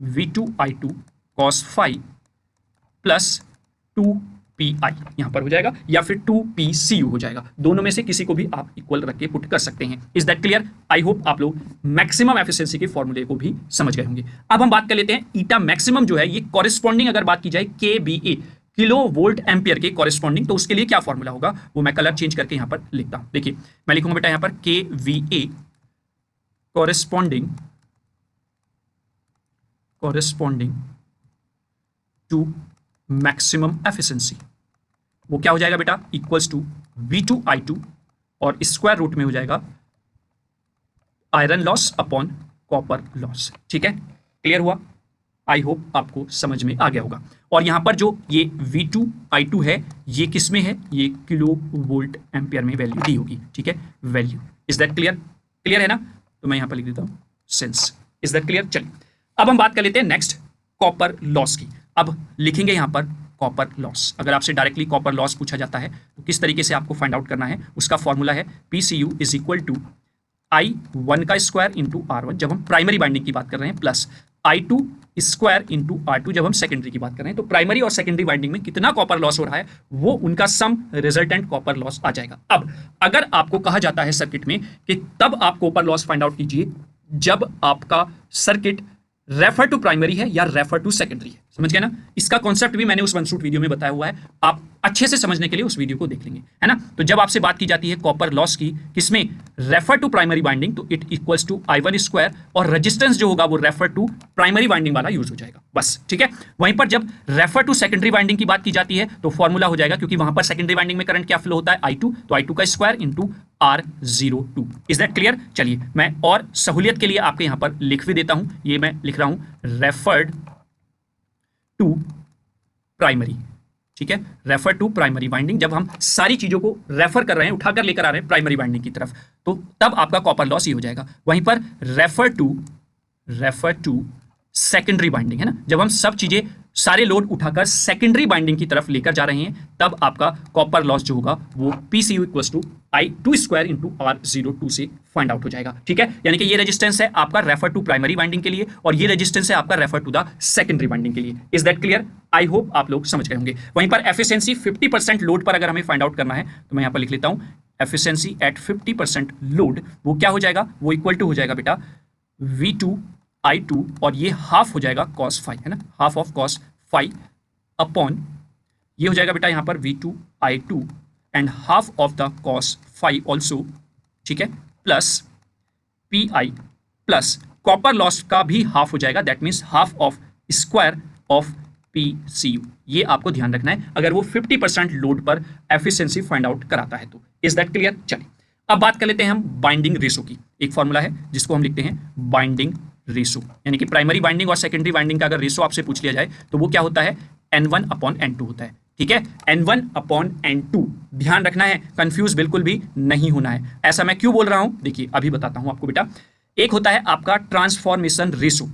V2I2 cos phi plus 2PI यहां पर हो जाएगा, या फिर 2PCU हो जाएगा। दोनों में से किसी को भी आप इक्वल रख के पुट कर सकते हैं। Is that clear? I hope आप लोग मैक्सिमम एफिशिएंसी के फॉर्मूले को भी समझ गए होंगे। अब हम बात कर लेते हैं ईटा मैक्सिमम जो है, ये कॉरेस्पॉन्डिंग अगर बात की जाए KVA किलो वोल्ट एम्पियर के कॉरेस्पॉन्डिंग, तो उसके लिए क्या फॉर्मूला होगा वो मैं कलर चेंज करके यहां पर लिखता हूं। देखिए मैं लिखूंगा बेटा यहां पर KVA corresponding to maximum efficiency, वो क्या हो जाएगा बेटा? इक्वल्स टू V2I2 और स्क्वायर रूट में हो जाएगा iron loss upon copper loss, ठीक है। क्लियर हुआ? आई होप आपको समझ में आ गया होगा। और यहां पर जो ये V2I2 है ये किस में है? ये किलो वोल्ट एम्पियर में वैल्यू दी होगी, ठीक है, value. Is that clear? Clear है ना? तो मैं यहां पर लिख देता हूं सेंस। Is that clear? चलिए अब हम बात कर लेते हैं नेक्स्ट कॉपर लॉस की। अब लिखेंगे यहां पर कॉपर लॉस। अगर आपसे डायरेक्टली कॉपर लॉस पूछा जाता है तो किस तरीके से आपको फाइंड आउट करना है? उसका फॉर्मूला है PCU is equal to I1 का स्क्वायर इंटू R1 जब हम प्राइमरी बाइंडिंग की बात कर रहे हैं, plus I2 square into R2 जब हम सेकेंडरी की बात कर रहे हैं। तो प्राइमरी और सेकेंडरी बाइंडिंग में कितना कॉपर लॉस हो रहा है वो उनका सम रिजल्टेंट कॉपर लॉस आ जाएगा। अब अगर आपको कहा जाता है सर्किट में कि तब आप कॉपर लॉस फाइंड आउट कीजिए जब आपका सर्किट रेफर टू प्राइमरी है या रेफर टू सेकेंडरी है, समझ गए ना? इसका कॉन्सेप्ट भी मैंने उस 1 शूट वीडियो में बताया हुआ है, आप अच्छे से समझने के लिए उस वीडियो को देख लेंगे, है ना। तो जब आपसे बात की जाती है कॉपर लॉस की किसमें? रेफर टू प्राइमरी बाइंडिंग, तो it equals to I1 square और रेजिस्टेंस जो होगा वो रेफर टू प्राइमरी बाइंडिंग वाला यूज हो जाएगा, बस, ठीक है। वहीं पर जब रेफर टू सेकेंडरी बाइंडिंग की बात की जाती है तो फॉर्मूला हो जाएगा, क्योंकि वहां पर सेकेंडरी बाइंडिंग में करंट क्या फ्लो होता है? I2, तो I2 का square into R02। Is that clear? चलिए मैं और सहूलियत के लिए आपके यहां पर लिख भी देता हूं, ये मैं लिख रहा हूं रेफर्ड टू प्राइमरी, ठीक है, रेफर टू प्राइमरी बाइंडिंग। जब हम सारी चीजों को रेफर कर रहे हैं, उठाकर लेकर आ रहे हैं प्राइमरी बाइंडिंग की तरफ, तो तब आपका कॉपर लॉस ही हो जाएगा। वहीं पर रेफर टू सेकेंडरी बाइंडिंग, है ना, जब हम सब चीजें सारे लोड उठाकर सेकेंडरी बाइंडिंग की तरफ लेकर जा रहे हैं तब आपका कॉपर लॉस जो होगा वो PCU equals to I2 square into R02 से फाइंड आउट हो जाएगा, ठीक है। यानी कि ये रेजिस्टेंस है आपका रेफर टू प्राइमरी बाइंडिंग के लिए और ये रेजिस्टेंस है आपका refer to the secondary winding के लिए। Is that clear? I hope आप लोग समझ गए होंगे। वहीं पर एफिशिएंसी 50% लोड पर अगर हमें फाइंड आउट करना है तो मैं यहां पर लिख लेता हूं एफिशिएंसी एट 50% लोड, वो क्या हो जाएगा? वो इक्वल टू हो जाएगा बेटा V2I2 और ये हाफ हो जाएगा cos फाई, है ना, half of cos phi upon ये हो जाएगा बेटा यहां पर V2I2 and half of the cos phi also, ठीक है, plus PI plus copper loss का भी हाफ हो जाएगा, that means half of square of PCU। ये आपको ध्यान रखना है अगर वो 50% लोड पर एफिशिएंसी फाइंड आउट कराता है तो। Is that clear? चलिए अब बात कर लेते हैं हम बाइंडिंग रेशो की। एक फॉर्मूला है जिसको हम लिखते हैं बाइंडिंग रेशो, यानी कि प्राइमरी बाइंडिंग और सेकेंडरी बाइंडिंग का अगर रेशो आपसे पूछ लिया जाए तो वो क्या होता है, N1/N2 होता है। ठीक है, N1/N2 ध्यान रखना है, कंफ्यूज बिल्कुल भी नहीं होना है। ऐसा मैं क्यों बोल रहा हूं, देखिए अभी बताता हूं आपको बेटा। एक होता है आपका ट्रांसफॉर्मेशन रेशो,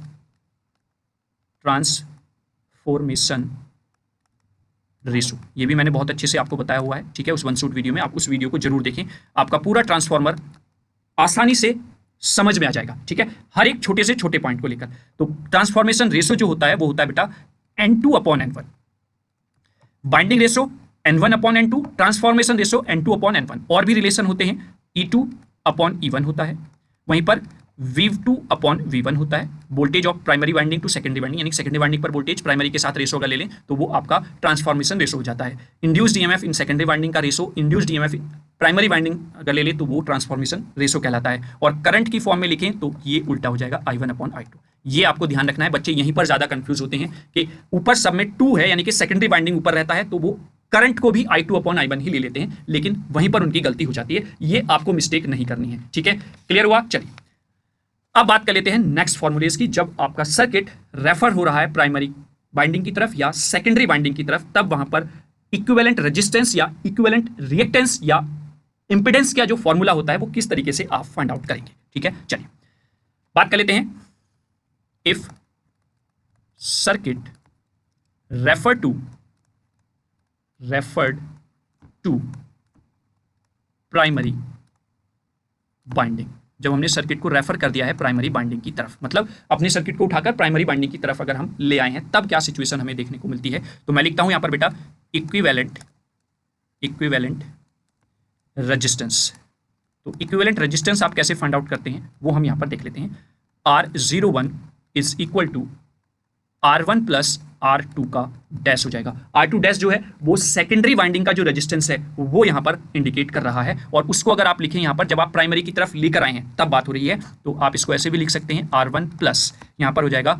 ट्रांसफॉर्मेशन रेशो, ये भी मैंने बहुत अच्छे से आपको बताया हुआ है। ठीक है, उस वन शॉट वीडियो में, आप उस वीडियो को जरूर देखें, आपका पूरा ट्रांसफॉर्मर आसानी से समझ में आ जाएगा। ठीक है, हर एक छोटे से छोटे पॉइंट को लेकर। तो ट्रांसफॉर्मेशन रेशो जो होता है वो होता है बेटा N2/N1, binding ratio N1/N2, transformation ratio N2/N1। और भी रिलेशन होते हैं, E2/E1 होता है, वहीं पर V2/V1 होता है, voltage of primary winding to secondary winding, यानी सेकेंडरी वाइंडिंग पर वोल्टेज प्राइमरी के साथ रेशो अगर ले लें तो वो आपका ट्रांसफॉर्मेशन रेशो हो जाता है। Induced EMF in secondary winding का ratio induced EMF primary winding अगर ले लें तो वो ट्रांसफॉर्मेशन रेशो कहलाता है। और करंट की फॉर्म में लिखें तो ये उल्टा हो जाएगा, I1/I2। ये आपको ध्यान रखना है, बच्चे यहीं पर ज्यादा कंफ्यूज होते हैं कि ऊपर सब में 2 है, यानी कि सेकेंडरी वाइंडिंग ऊपर रहता है तो वो करंट को भी I2/I1 ही ले लेते हैं, लेकिन वहीं पर उनकी गलती हो जाती है। ये आपको मिस्टेक नहीं करनी है। ठीक है, क्लियर हुआ? चलिए अब बात कर लेते हैं नेक्स्ट फॉर्मूलेज की। जब आपका सर्किट रेफर हो रहा है प्राइमरी बाइंडिंग की तरफ या सेकेंडरी बाइंडिंग की तरफ, तब वहां पर इक्विवेलेंट रेजिस्टेंस या इक्विवेलेंट रिएक्टेंस या इंपेडेंस का जो फॉर्मूला होता है वो किस तरीके से आप फाइंड आउट करेंगे। ठीक है, चलिए बात कर लेते हैं। If circuit referred to primary binding, जब हमने सर्किट को रेफर कर दिया है प्राइमरी बाइंडिंग की तरफ, मतलब अपने सर्किट को उठाकर प्राइमरी बाइंडिंग की तरफ अगर हम ले आए हैं, तब क्या सिचुएशन हमें देखने को मिलती है। तो मैं लिखता हूं यहां पर बेटा इक्विवेलेंट रेजिस्टेंस। तो इक्विवेलेंट रेजिस्टेंस आप कैसे फाइंड आउट करते हैं वो हम यहां पर देख लेते हैं। R01 is equal to R1 plus R2 का डैश हो जाएगा। R2 डैश जो है वो सेकेंडरी वाइंडिंग का जो रेजिस्टेंस है वो यहां पर इंडिकेट कर रहा है, और उसको अगर आप लिखें यहां पर, जब आप प्राइमरी की तरफ लेकर आए हैं तब बात हो रही है, तो आप इसको ऐसे भी लिख सकते हैं R1 प्लस यहां पर हो जाएगा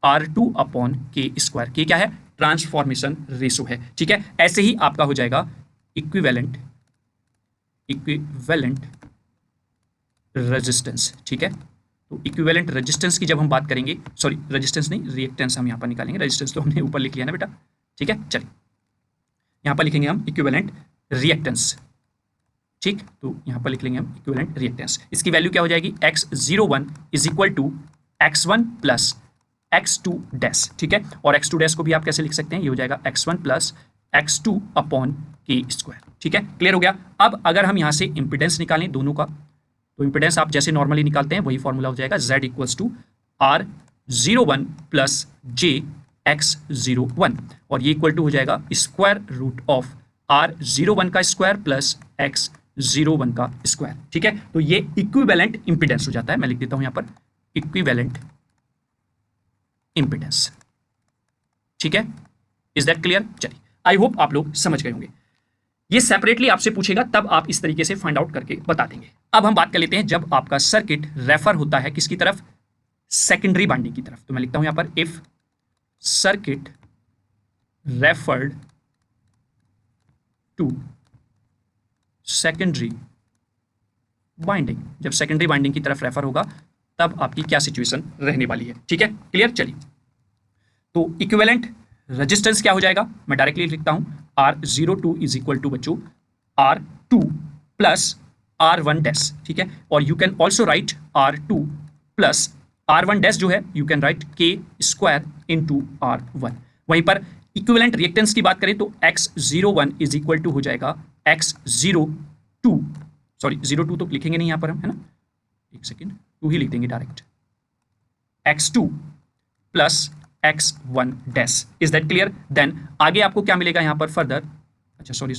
R2/K²। K क्या है? ट्रांसफॉर्मेशन रेशो है। ठीक है, ऐसे ही आपका हो जाएगा इक्विवेलेंट रेजिस्टेंस। ठीक है, तो इक्विवेलेंट रेजिस्टेंस की जब हम बात करेंगे, सॉरी रेजिस्टेंस नहीं, रिएक्टेंस हम यहां पर निकालेंगे, रेजिस्टेंस तो हमने ऊपर लिख लिया ना बेटा। ठीक है, चलिए यहां पर लिखेंगे हम इक्विवेलेंट रिएक्टेंस। ठीक, तो यहां पर लिख लेंगे हम इक्विवेलेंट रिएक्टेंस। इसकी वैल्यू क्या हो जाएगी? X01 is equal to X1 plus X2 dash. ठीक है, और X2 डैश को भी आप कैसे लिख सकते हैं? ये हो जाएगा X1 प्लस X2/K²। ठीक है, क्लियर हो गया। अब अगर हम यहां से इंपिडेंस निकालें दोनों का, तो इंपिडेंस आप जैसे नॉर्मली निकालते हैं वही फॉर्मूला हो जाएगा Z equals to R01 plus JX01, और ये इक्वल टू हो जाएगा स्क्वायर रूट ऑफ R01 का स्क्वायर प्लस X01 का स्क्वायर। ठीक है, तो ये इक्विवेलेंट इंपिडेंस हो जाता है। मैं लिख देता हूं यहां पर इक्विवेलेंट इंपिडेंस। ठीक है, इज दैट क्लियर? चलिए, आई होप आप लोग समझ गए होंगे। ये सेपरेटली आपसे पूछेगा तब आप इस तरीके से फाइंड आउट करके बता देंगे। अब हम बात कर लेते हैं जब आपका सर्किट रेफर होता है किसकी तरफ? सेकेंडरी बाइंडिंग की तरफ। तो मैं लिखता हूं यहां पर if circuit referred to secondary winding, जब सेकेंडरी बाइंडिंग की तरफ रेफर होगा तब आपकी क्या सिचुएशन रहने वाली है। ठीक है, क्लियर? चलिए, तो इक्विवेलेंट रेजिस्टेंस क्या हो जाएगा? मैं डायरेक्टली लिखता हूं R02 इज इक्वल टू बच्चों R2 प्लस R1 डैश। ठीक है, और you can also right R2 plus R1 dash जो है you can right K² into R1। वहीं पर इक्विवेलेंट रिएक्टेंस की बात करें तो X01 इज इक्वल टू हो जाएगा X02, सॉरी 02 तो लिखेंगे नहीं यहां पर हम, है ना, एक सेकेंड, 2 ही लिख देंगे direct, X2 plus X1 dash. Is that clear? Then आगे आपको क्या मिलेगा यहां पर फर्दर? अच्छा सॉरी,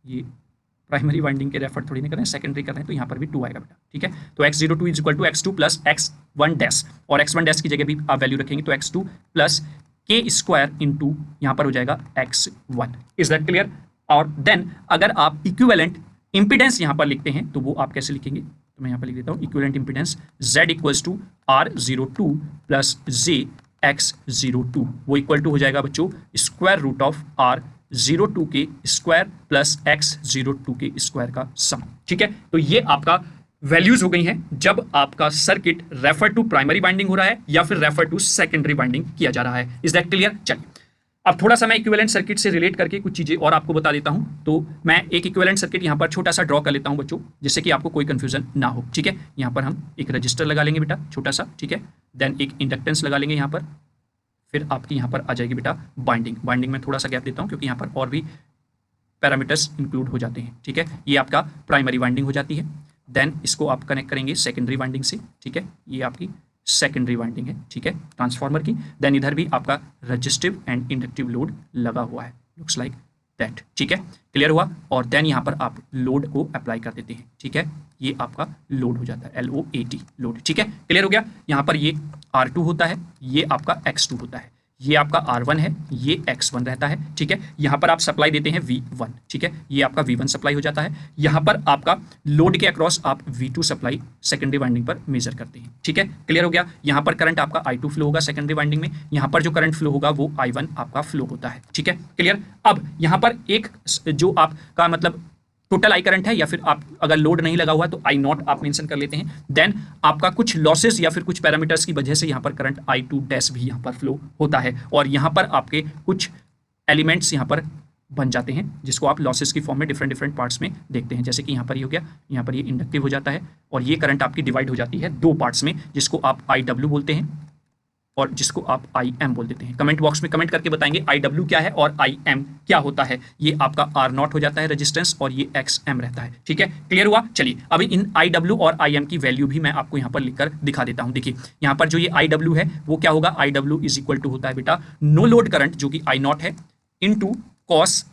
ये प्राइमरी वाइंडिंग के रेफर थोड़ी नहीं कर रहे हैं, सेकेंडरी कर रहे हैं, तो यहां पर भी 2 आएगा बेटा। ठीक है, तो X02 is equal to X2 plus X1 dash, और X1 डैश की जगह भी आप वैल्यू रखेंगे तो X2 प्लस K² इंटू यहां पर हो जाएगा X1। Is that clear? और देन अगर आप इक्विवेलेंट इंपिडेंस यहां पर लिखते हैं तो वो आप कैसे लिखेंगे? तो मैं यहां पर लिख देता हूं equivalent impedance Z equals to R02 plus JX02, वो इक्वल टू हो जाएगा बच्चों स्क्वायर रूट ऑफ R02 के स्क्वायर प्लस X02 के स्क्वायर का सम। ठीक है, तो ये आपका वैल्यूज हो गई हैं जब आपका circuit refer to primary winding हो रहा है या फिर रेफर टू सेकेंडरी वाइंडिंग किया जा रहा है। Is that clear? चलिए अब थोड़ा सा मैं इक्विवेलेंट सर्किट से रिलेट करके कुछ चीजें और आपको बता देता हूं। तो मैं एक इक्विवेलेंट सर्किट यहां पर छोटा सा ड्रॉ कर लेता हूं बच्चों, जिससे कि आपको कोई कंफ्यूजन ना हो। ठीक है, यहां पर हम एक रजिस्टर लगा लेंगे बेटा छोटा सा, ठीक है, देन एक इंडक्टेंस लगा लेंगे यहां पर, फिर आपकी यहां पर आ जाएगी बेटा बाइंडिंग में थोड़ा सा गैप देता हूं क्योंकि यहां पर और भी पैरामीटर्स इंक्लूड हो जाते हैं। ठीक है, ये आपका प्राइमरी वाइंडिंग हो जाती है। देन इसको आप कनेक्ट करेंगे सेकेंडरी वाइंडिंग से। ठीक है, ये आपकी सेकेंडरी वाइंडिंग है, ठीक है, ट्रांसफार्मर की। देन इधर भी आपका रजिस्टिव एंड इंडक्टिव लोड लगा हुआ है, लुक्स लाइक दैट। ठीक है, क्लियर हुआ? और देन यहाँ पर आप लोड को अप्लाई कर देते हैं। ठीक है, ये आपका लोड हो जाता है, LOAD लोड। ठीक है, क्लियर हो गया? यहाँ पर ये R2 होता है, ये आपका X2 होता है, ये आपका R1 है, ये X1 रहता है। ठीक है, यहाँ पर आप सप्लाई देते हैं V1। ठीक है, ये आपका V1 सप्लाई हो जाता है। यहाँ पर आपका लोड के अक्रॉस आप V2 सप्लाई सेकेंडरी वाइंडिंग पर मेजर करते हैं। ठीक है, क्लियर हो गया? यहाँ पर करंट आपका I2 फ्लो होगा सेकेंडरी वाइंडिंग में, यहाँ पर जो करंट फ्लो होगा वो I1 आपका फ्लो होता है। ठीक है, क्लियर? अब यहाँ पर एक जो आपका मतलब टोटल आई करंट है, या फिर आप अगर लोड नहीं लगा हुआ तो आई नॉट आप मेंशन कर लेते हैं। देन आपका कुछ लॉसेस या फिर कुछ पैरामीटर्स की वजह से यहाँ पर करंट I2 डैश भी यहाँ पर फ्लो होता है, और यहाँ पर आपके कुछ एलिमेंट्स यहाँ पर बन जाते हैं जिसको आप लॉसेस की फॉर्म में डिफरेंट पार्ट्स में देखते हैं। जैसे कि यहाँ पर ये हो गया, यहाँ पर ये इंडक्टिव हो जाता है, और ये करंट आपकी डिवाइड हो जाती है दो पार्ट्स में, जिसको आप IW बोलते हैं और जिसको आप IM बोल देते हैं। कमेंट बॉक्स में कमेंट करके बताएंगे IW क्या है और IM क्या होता है। ये आपका R0 हो जाता है रेजिस्टेंस, और ये XM रहता है। ठीक है, क्लियर हुआ? चलिए अभी इन IW और IM की वैल्यू भी मैं आपको यहाँ पर लिखकर दिखा देता हूँ। देखिए यहाँ पर जो ये IW है वो क्या होगा, IW इज इक्वल टू होता है बेटा नो लोड करंट जो कि I0 है इनटू cos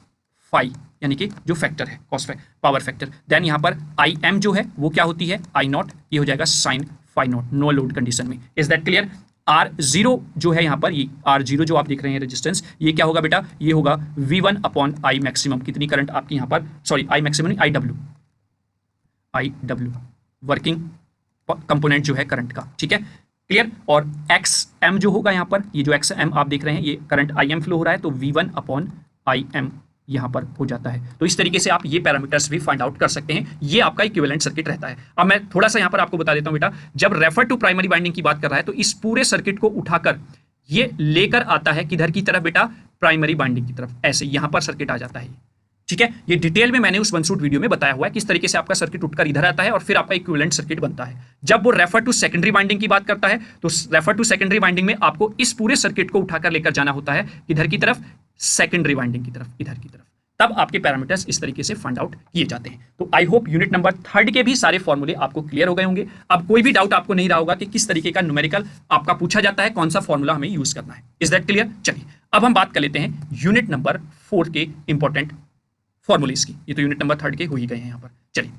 फाई, यानी कि जो फैक्टर है cos पावर फैक्टर। देन यहाँ पर IM जो है वो क्या होती है I0, ये हो जाएगा sine phi nought no load condition में। Is that clear? R0 जो है यहाँ पर, ये R0 जो आप देख रहे हैं रेजिस्टेंस, ये क्या होगा बेटा, ये होगा V1 अपॉन I मैक्सिमम। कितनी करंट आपकी यहाँ पर, सॉरी I मैक्सिमम नहीं, IW वर्किंग कंपोनेंट जो है करंट का। ठीक है, क्लियर? और XM जो होगा यहाँ पर, ये जो XM आप देख रहे हैं ये करंट IM फ्लो हो रहा है, तो V1 अपॉन IM यहाँ पर हो जाता है। तो इस तरीके से आप ये पैरामीटर्स भी फाइंड आउट कर सकते हैं। ये आपका इक्विवेलेंट सर्किट रहता है। अब मैं थोड़ा सा यहाँ पर आपको बता देता हूँ बेटा, जब रेफर टू प्राइमरी वाइंडिंग की बात कर रहा है तो इस पूरे सर्किट को उठाकर ये लेकर आता है किधर की तरफ बेटा, प्राइमरी वाइंडिंग की तरफ। ऐसे यहाँ पर सर्किट आ जाता है। ठीक है, ये डिटेल में मैंने उस वन शॉट वीडियो में बताया हुआ है किस तरीके से आपका सर्किट उठकर इधर आता है और फिर आपका इक्विवेलेंट सर्किट बनता है। जब वो रेफर टू सेकेंडरी वाइंडिंग की बात करता है तो रेफर टू सेकेंडरी वाइंडिंग में आपको इस पूरे सर्किट को उठाकर लेकर जाना होता है किधर की तरफ, सेकेंडरी वाइंडिंग की तरफ, इधर की तरफ। तब आपके पैरामीटर्स इस तरीके से फाइंड आउट किए जाते हैं। तो आई होप यूनिट नंबर 3 के भी सारे फॉर्मूले आपको क्लियर हो गए होंगे। अब कोई भी डाउट आपको नहीं रहा होगा कि किस तरीके का न्यूमेरिकल आपका पूछा जाता है, कौन सा फॉर्मूला हमें यूज करना है। Is that clear? चलिए अब हम बात कर लेते हैं यूनिट नंबर 4 के इंपॉर्टेंट फॉर्मूलेस की। ये तो यूनिट नंबर 3 के हो ही गए हैं यहाँ पर। चलिए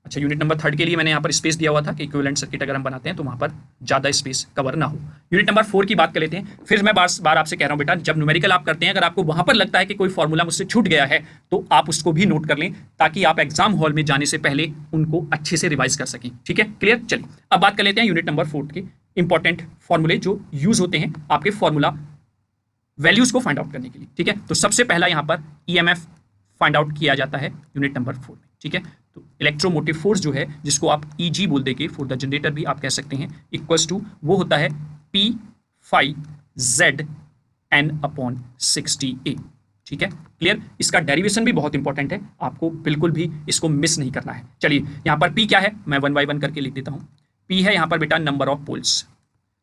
अच्छा, यूनिट नंबर 3 के लिए मैंने यहाँ पर स्पेस दिया हुआ था कि इक्विवेलेंट सर्किट अगर हम बनाते हैं तो वहाँ पर ज़्यादा स्पेस कवर ना हो। यूनिट नंबर 4 की बात कर लेते हैं। फिर मैं बार आपसे कह रहा हूँ बेटा, जब न्यूमेरिकल आप करते हैं अगर आपको वहाँ पर लगता है कि कोई फॉर्मूला मुझसे छूट गया है तो आप उसको भी नोट कर लें, ताकि आप एग्जाम हॉल में जाने से पहले उनको अच्छे से रिवाइज कर सकें। ठीक है, क्लियर? चलिए अब बात कर लेते हैं यूनिट नंबर 4 के इंपॉर्टेंट फॉर्मूले जो यूज होते हैं आपके फॉर्मूला वैल्यूज को फाइंड आउट करने के लिए। ठीक है, तो सबसे पहला यहाँ पर EMF फाइंड आउट किया जाता है यूनिट नंबर 4 में। ठीक है, तो इलेक्ट्रोमोटिव फोर्स जो है, जिसको आप EG बोल देंगे फॉर द जनरेटर भी आप कह सकते हैं, इक्वल्स टू वो होता है P phi Z N upon 60A। ठीक है, क्लियर? इसका डेरिवेशन भी बहुत इंपॉर्टेंट है, आपको बिल्कुल भी इसको मिस नहीं करना है। चलिए यहाँ पर P क्या है, मैं 1 by 1 करके लिख देता हूँ। P है यहाँ पर बेटा नंबर ऑफ पोल्स,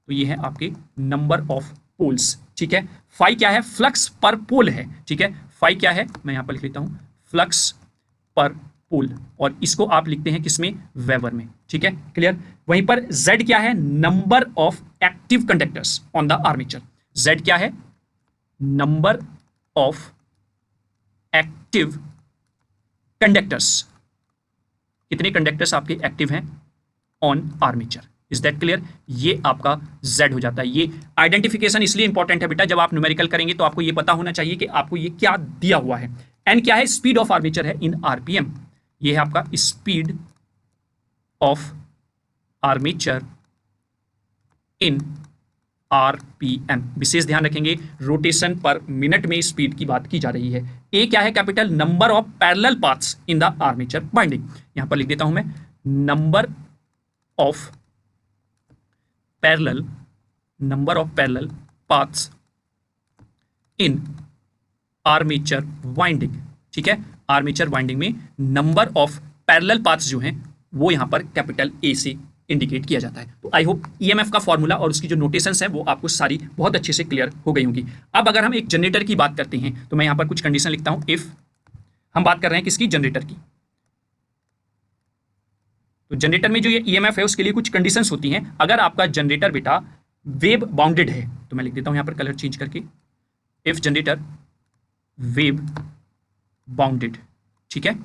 तो ये है आपके नंबर ऑफ पोल्स। ठीक है, फाई क्या है, फ्लक्स पर पोल है। ठीक है, फाई क्या है, मैं यहाँ पर लिख लेता हूँ फ्लक्स पर पोल, और इसको आप लिखते हैं किसमें, वेबर में। ठीक है, क्लियर? वहीं पर Z क्या है, number of active conductors on the armature. Z क्या है, नंबर ऑफ एक्टिव कंडक्टर्स, कितने कंडक्टर्स आपके एक्टिव हैं on armature. Is that clear? ये आपका Z हो जाता है। ये आइडेंटिफिकेशन इसलिए इंपॉर्टेंट है बेटा, जब आप न्यूमेरिकल करेंगे तो आपको ये पता होना चाहिए कि आपको ये क्या दिया हुआ है। N क्या है, स्पीड ऑफ आर्मेचर है इन RPM, ये है आपका speed of armature in RPM. विशेष ध्यान रखेंगे, रोटेशन पर मिनट में स्पीड की बात की जा रही है। ए क्या है capital, number of parallel paths in the armature winding. यहां पर लिख देता हूं मैं number of parallel paths in armature winding. ठीक है, आर्मेचर वाइंडिंग में नंबर ऑफ पैरेलल पाथ्स जो हैं वो यहां पर कैपिटल ए से इंडिकेट किया जाता है। तो आई होप ईएमएफ का फॉर्मूला और उसकी जो नोटेशंस हैं वो आपको सारी बहुत अच्छे से क्लियर हो गई होंगी। अब अगर हम एक जनरेटर की बात करते हैं तो मैं यहां पर कुछ कंडीशन लिखता हूं। इफ हम बात कर रहे हैं किसकी, जनरेटर की, तो जनरेटर में जो ये ईएमएफ है उसके लिए कुछ कंडीशंस होती हैं। अगर आपका जनरेटर बेटा वेव बाउंडेड है तो मैं लिख देता हूं यहां पर कलर चेंज करके, इफ जनरेटर वेव बाउंडेड, ठीक है,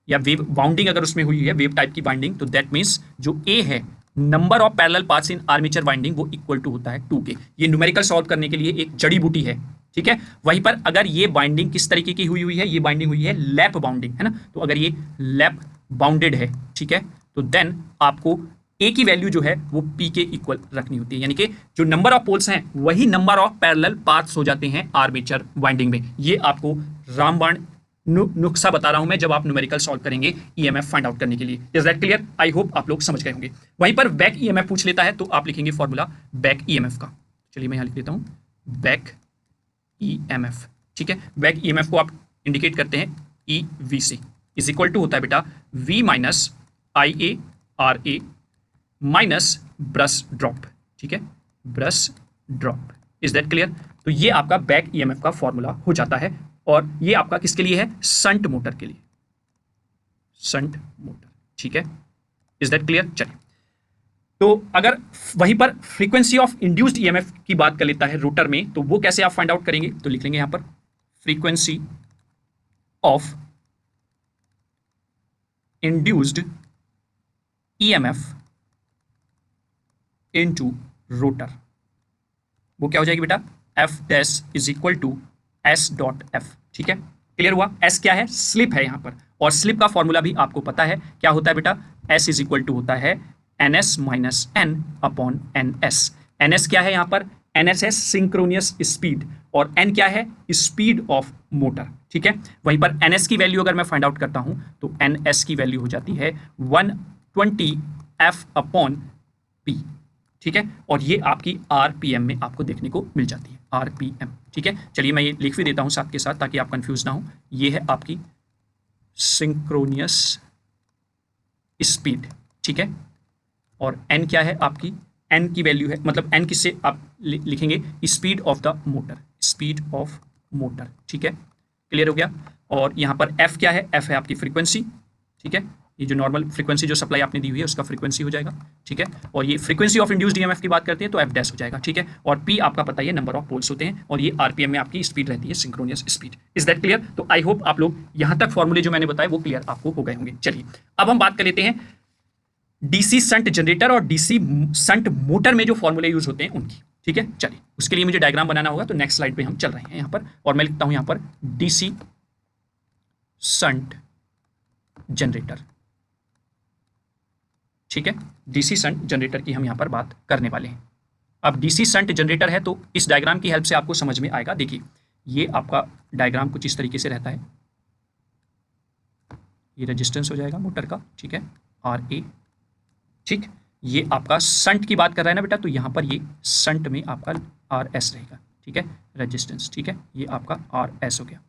या वेव बाउंडिंग अगर उसमें हुई है, वेव टाइप की बाइंडिंग, तो दैट मींस जो ए है number of parallel paths in armature winding वो इक्वल टू होता है 2 के। ये न्यूमेरिकल सॉल्व करने के लिए एक जड़ी बूटी है। ठीक है, वहीं पर अगर ये बाइंडिंग किस तरीके की हुई है, ये बाइंडिंग हुई है लैप बाउंडिंग, है ना, तो अगर ये लैप बाउंडेड है, ठीक है, तो देन आपको ए की वैल्यू जो है वो पी के इक्वल रखनी होती है, यानी कि जो नंबर ऑफ पोल्स हैं वही नंबर ऑफ पैरेलल पाथ्स हो जाते हैं आर्मेचर वाइंडिंग में। ये आपको रामबाण नुस्खा बता रहा हूं मैं जब आप न्यूमेरिकल सॉल्व करेंगे ईएमएफ फाइंड आउट करने के लिए। Is that clear? I hope आप लोग समझ गए होंगे। वहीं पर बैक ईएमएफ पूछ लेता है तो आप लिखेंगे फॉर्मूला बैक ईएमएफ का। चलिए मैं यहां लिख देता हूं बैक ईएमएफ। ठीक है, बैक ईएमएफ को आप इंडिकेट करते हैं ईवी से, इज इक्वल टू होता है बेटा V minus I A R A minus brush drop. ठीक है, brush drop. Is that clear? तो ये आपका बैक ईएमएफ का फॉर्मूला हो जाता है और ये आपका किसके लिए है, शंट मोटर के लिए, शंट मोटर। ठीक है, इज दैट क्लियर? चलिए, तो अगर वहीं पर फ्रीक्वेंसी ऑफ इंड्यूस्ड ईएमएफ की बात कर लेता है रोटर में, तो वो कैसे आप फाइंड आउट करेंगे, तो लिख लेंगे यहां पर frequency of induced EMF into rotor. वो क्या हो जाएगी बेटा, F dash is equal to S dot F. ठीक है, क्लियर हुआ? एस क्या है, स्लिप है यहां पर, और स्लिप का फॉर्मूला भी आपको पता है क्या होता है बेटा, एस इज इक्वल टू होता है N S minus N upon N S. N S क्या है यहां पर, एन एस है सिंक्रोनियस स्पीड, और एन क्या है, स्पीड ऑफ मोटर। ठीक है, वहीं पर एन एस की वैल्यू अगर मैं फाइंड आउट करता हूं तो एन एस की वैल्यू हो जाती है 120 एफ अपॉन पी। ठीक है, और ये आपकी आरपीएम में आपको देखने को मिल जाती है, आरपीएम। ठीक है, चलिए मैं ये लिख भी देता हूं साथ के साथ ताकि आप कंफ्यूज ना हो। ये है आपकी सिंक्रोनियस स्पीड। ठीक है, और एन क्या है आपकी, एन की वैल्यू है, मतलब एन किससे आप लिखेंगे, speed of the motor, speed of motor. ठीक है, क्लियर हो गया? और यहां पर एफ क्या है, एफ है आपकी फ्रीक्वेंसी। ठीक है, ये जो नॉर्मल फ्रीक्वेंसी जो सप्लाई आपने दी हुई है उसका फ्रीक्वेंसी हो जाएगा। ठीक है, और ये फ्रीक्वेंसी ऑफ इंड्यूस्ड ईएमएफ की बात करते हैं तो एफ डैश हो जाएगा। ठीक है, और पी आपका पता है नंबर ऑफ पोल्स होते हैं, और ये आरपीएम में आपकी स्पीड रहती है, synchronous speed. Is that clear? तो आई होप आप लोग यहां तक फॉर्मूले जो मैंने बताए वो क्लियर आपको हो गए होंगे। चलिए अब हम बात कर लेते हैं डीसी शंट जनरेटर और डीसी शंट मोटर में जो फॉर्मूले यूज होते हैं उनकी। ठीक है, चलिए उसके लिए मुझे डायग्राम बनाना होगा, तो नेक्स्ट स्लाइड पे हम चल रहे हैं यहां पर, और मैं लिखता हूं यहां पर डीसी शंट जनरेटर। ठीक है, डीसी शंट जनरेटर की हम यहां पर बात करने वाले हैं। अब डीसी शंट जनरेटर है तो इस डायग्राम की हेल्प से आपको समझ में आएगा। देखिए ये आपका डायग्राम कुछ इस तरीके से रहता है, ये रेजिस्टेंस हो जाएगा मोटर का, ठीक है, आर ए। ठीक, ये आपका शंट की बात कर रहा है ना बेटा, तो यहां पर ये शंट में आपका आर एस रहेगा। ठीक है, रेजिस्टेंस। ठीक है, ये आपका आर एस हो गया।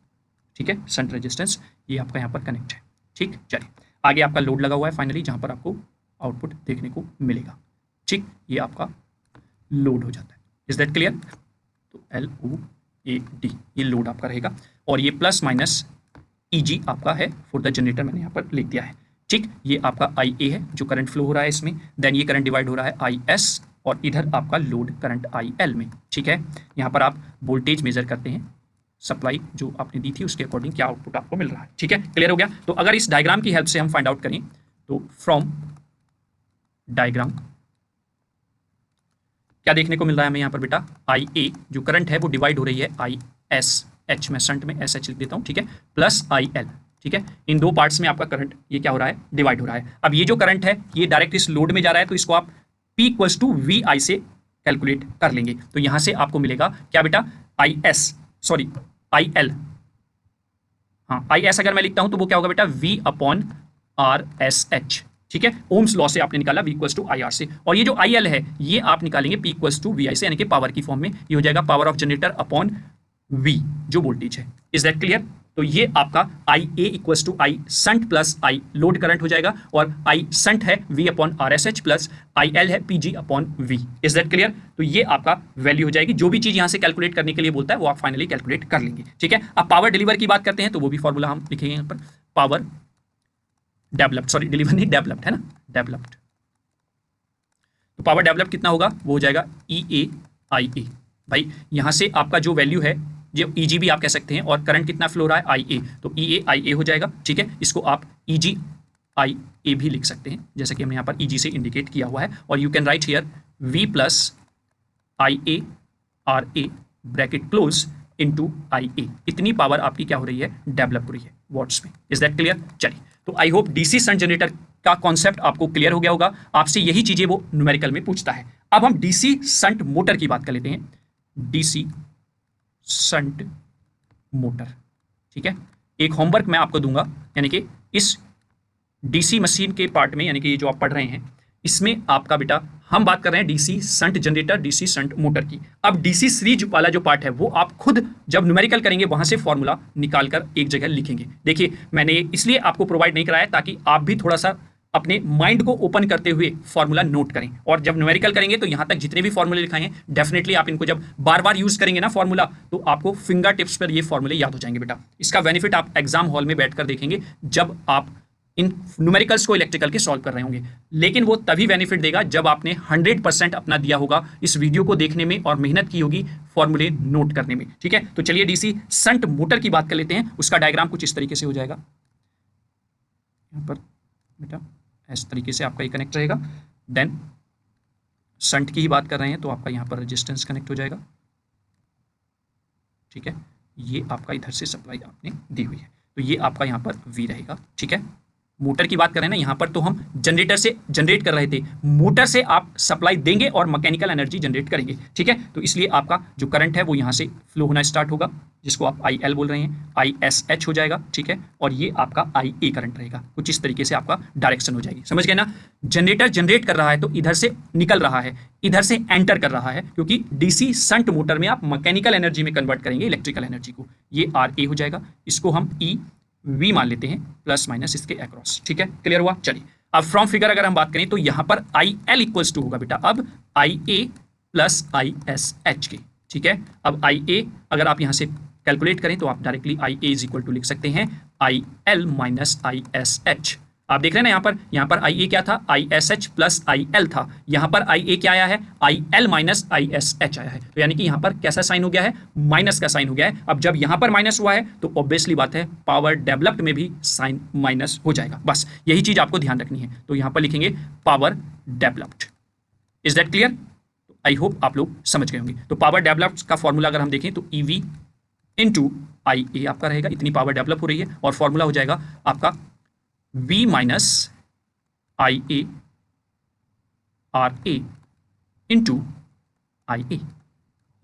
ठीक है, शंट रेजिस्टेंस ये आपका यहां पर कनेक्ट है। ठीक, चलिए आगे आपका लोड लगा हुआ है फाइनली, जहां पर आपको आउटपुट देखने को मिलेगा। ठीक, ये आपका लोड हो जाता है। Is that clear? तो LOAD ये लोड आपका रहेगा, और ये प्लस माइनस EG आपका है फॉर द जनरेटर, मैंने यहाँ पर लिख दिया है। ठीक, ये आपका IA है जो करंट फ्लो हो रहा है इसमें, देन ये करंट डिवाइड हो रहा है IS, और इधर आपका लोड करंट IL में। ठीक है, यहाँ पर आप वोल्टेज मेजर करते हैं, सप्लाई जो आपने दी थी उसके अकॉर्डिंग क्या आउटपुट आपको मिल रहा है। ठीक है, क्लियर हो गया? तो अगर इस डायग्राम की हेल्प से हम फाइंड आउट करें तो फ्रॉम डायग्राम क्या देखने को मिल रहा है हमें यहाँ पर बेटा, IA जो करंट है वो डिवाइड हो रही है ISH, में शंट में SH लिख देता हूँ। ठीक है, प्लस IL। ठीक है, इन दो पार्ट्स में आपका करंट ये क्या हो रहा है, डिवाइड हो रहा है। अब ये जो करंट है ये डायरेक्ट इस लोड में जा रहा है, तो इसको आप P = VI से कैलकुलेट कर लेंगे। तो यहां से आपको मिलेगा क्या बेटा, आई एल, हाँ आई एस अगर मैं लिखता हूं तो वो क्या होगा बेटा, V upon R S H. ठीक है, ओम्स लॉ से आपने निकाला V equals to I R से, और ये जो आई एल है ये आप निकालेंगे P इक्वल्स टू वी आई से, यानी कि पावर की फॉर्म में ये हो जाएगा power of generator upon V जो वोल्टेज है। Is that clear? तो ये आपका I A equals to I shunt plus I load current हो जाएगा, और आई संट है V upon R S H plus I L है P G upon V. Is that clear? तो ये आपका वैल्यू हो जाएगी। जो भी चीज यहां से कैलकुलेट करने के लिए बोलता है वो आप फाइनली कैलकुलेट कर लेंगे। ठीक है, अब पावर डिलीवर की बात करते हैं तो वो भी फॉर्मूला हम लिखेंगे यहाँ पर, पावर डेवलप्ड, सॉरी डिलीवर नहीं डेवलप्ड है ना, डेवलप्ड। तो पावर डेवलप कितना होगा, वो हो जाएगा ई ए आई ए। भाई यहां से आपका जो वैल्यू है, जो ई जी भी आप कह सकते हैं, और करंट कितना फ्लो रहा है आई ए, तो ई ए आई ए हो जाएगा। ठीक है, इसको आप ई जी आई ए भी लिख सकते हैं, जैसे कि हमने यहाँ पर ई जी से इंडिकेट किया हुआ है। और you can write here V plus I A R A bracket close into I A. इतनी पावर आपकी क्या हो रही है, डेवलप हो रही है वॉट्स में। Is that clear? चलिए, तो I hope DC shunt generator का कॉन्सेप्ट आपको क्लियर हो गया होगा। आपसे यही चीजें वो न्यूमेरिकल में पूछता है। अब हम डीसी शंट मोटर की बात कर लेते हैं, डीसी शंट मोटर। ठीक है, एक होमवर्क मैं आपको दूंगा, यानी कि इस डीसी मशीन के पार्ट में, यानी कि ये जो आप पढ़ रहे हैं इसमें आपका बेटा हम बात कर रहे हैं DC shunt generator, DC shunt motor की। अब डीसी सीरीज वाला जो पार्ट है वो आप खुद जब न्यूमेरिकल करेंगे वहां से फॉर्मूला निकालकर एक जगह लिखेंगे। देखिए मैंने इसलिए आपको प्रोवाइड नहीं कराया ताकि आप भी थोड़ा सा अपने माइंड को ओपन करते हुए फॉर्मूला नोट करें, और जब न्यूमेरिकल करेंगे तो यहां तक जितने भी फॉर्मूले लिखाए हैं डेफिनेटली आप इनको जब बार बार यूज करेंगे ना फॉर्मूला, तो आपको फिंगर टिप्स पर ये फॉर्मूले याद हो जाएंगे बेटा। इसका बेनिफिट आप एग्जाम हॉल में बैठकर देखेंगे जब आप इन न्यूमेरिकल्स को इलेक्ट्रिकल के सॉल्व कर रहे होंगे, लेकिन वो तभी बेनिफिट देगा जब आपने 100% अपना दिया होगा इस वीडियो को देखने में और मेहनत की होगी फॉर्मूले नोट करने में। ठीक है, तो चलिए डीसी शंट मोटर की बात कर लेते हैं। उसका डायग्राम कुछ इस तरीके से हो जाएगा, यहाँ पर बेटा इस तरीके से आपका ये कनेक्ट रहेगा। देन शंट की ही बात कर रहे हैं तो आपका यहाँ पर रेजिस्टेंस कनेक्ट हो जाएगा। ठीक है, ये आपका इधर से सप्लाई आपने दी हुई है, तो ये आपका यहाँ पर V रहेगा। ठीक है, मोटर की बात कर रहे हैं ना, यहाँ पर तो हम जनरेटर से जनरेट कर रहे थे, मोटर से आप सप्लाई देंगे और मैकेनिकल एनर्जी जनरेट करेंगे। ठीक है, तो इसलिए आपका जो करंट है वो यहाँ से फ्लो होना स्टार्ट होगा, जिसको आप आई एल बोल रहे हैं, आई एस एच हो जाएगा। ठीक है, और ये आपका आई ए करंट रहेगा, कुछ इस तरीके से आपका डायरेक्शन हो जाएगी। समझ गए ना? जनरेटर जनरेट कर रहा है तो इधर से निकल रहा है, इधर से एंटर कर रहा है, क्योंकि डीसी शंट मोटर में आप मैकेनिकल एनर्जी में कन्वर्ट करेंगे इलेक्ट्रिकल एनर्जी को। ये आर ए हो जाएगा, इसको हम ई V मान लेते हैं प्लस माइनस इसके अक्रॉस। ठीक है, क्लियर हुआ? चलिए, अब फ्रॉम फिगर अगर हम बात करें तो यहां पर आई एल इक्वल्स टू होगा बेटा अब आई ए प्लस आई एस एच के। ठीक है, अब आई ए अगर आप यहां से कैलकुलेट करें तो आप directly I A is equal to लिख सकते हैं I L minus I S H. आप देख रहे हैं ना, यहाँ पर आई ए क्या था, आई S H plus I L था, यहाँ पर आई ए क्या आया है, आई L minus I S H आया है। तो यानी कि यहाँ पर कैसा साइन हो गया है, माइनस का साइन हो गया है। अब जब यहाँ पर माइनस हुआ है तो ऑब्वियसली बात है पावर डेवलप्ड में भी साइन माइनस हो जाएगा। बस यही चीज आपको ध्यान रखनी है, तो यहाँ पर लिखेंगे power developed. Is that clear? I hope आप लोग समझ गए होंगे। तो पावर डेवलप्ड का फॉर्मूला अगर हम देखें तो ई वी इंटू आई ए आपका रहेगा, इतनी पावर डेवलप हो रही है, और फॉर्मूला हो जाएगा आपका V minus I A R A into I A,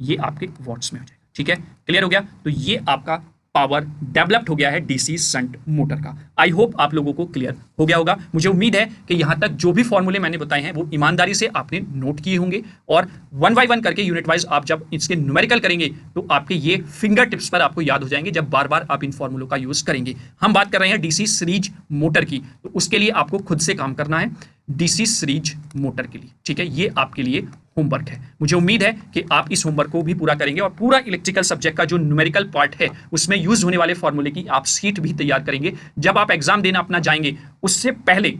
ये आपके वॉट्स में हो जाएगा। ठीक है, क्लियर हो गया? तो ये आपका पावर डेवलप्ड हो गया है डीसी शंट मोटर का। आई होप आप लोगों को क्लियर हो गया होगा। मुझे उम्मीद है कि यहां तक जो भी फॉर्मूले मैंने बताए हैं वो ईमानदारी से आपने नोट किए होंगे, और वन बाय वन करके यूनिट वाइज आप जब इसके न्यूमेरिकल करेंगे तो आपके ये फिंगर टिप्स पर आपको याद हो जाएंगे जब बार बार आप इन फॉर्मूलों का यूज करेंगे। हम बात कर रहे हैं डीसी सीरीज मोटर की, तो उसके लिए आपको खुद से काम करना है डीसी सीरीज मोटर के लिए। ठीक है, ये आपके लिए होमवर्क है। मुझे उम्मीद है कि आप इस होमवर्क को भी पूरा करेंगे और पूरा इलेक्ट्रिकल सब्जेक्ट का जो न्यूमेरिकल पार्ट है उसमें यूज होने वाले फॉर्मूले की आप शीट भी तैयार करेंगे। जब आप एग्जाम देना अपना जाएंगे उससे पहले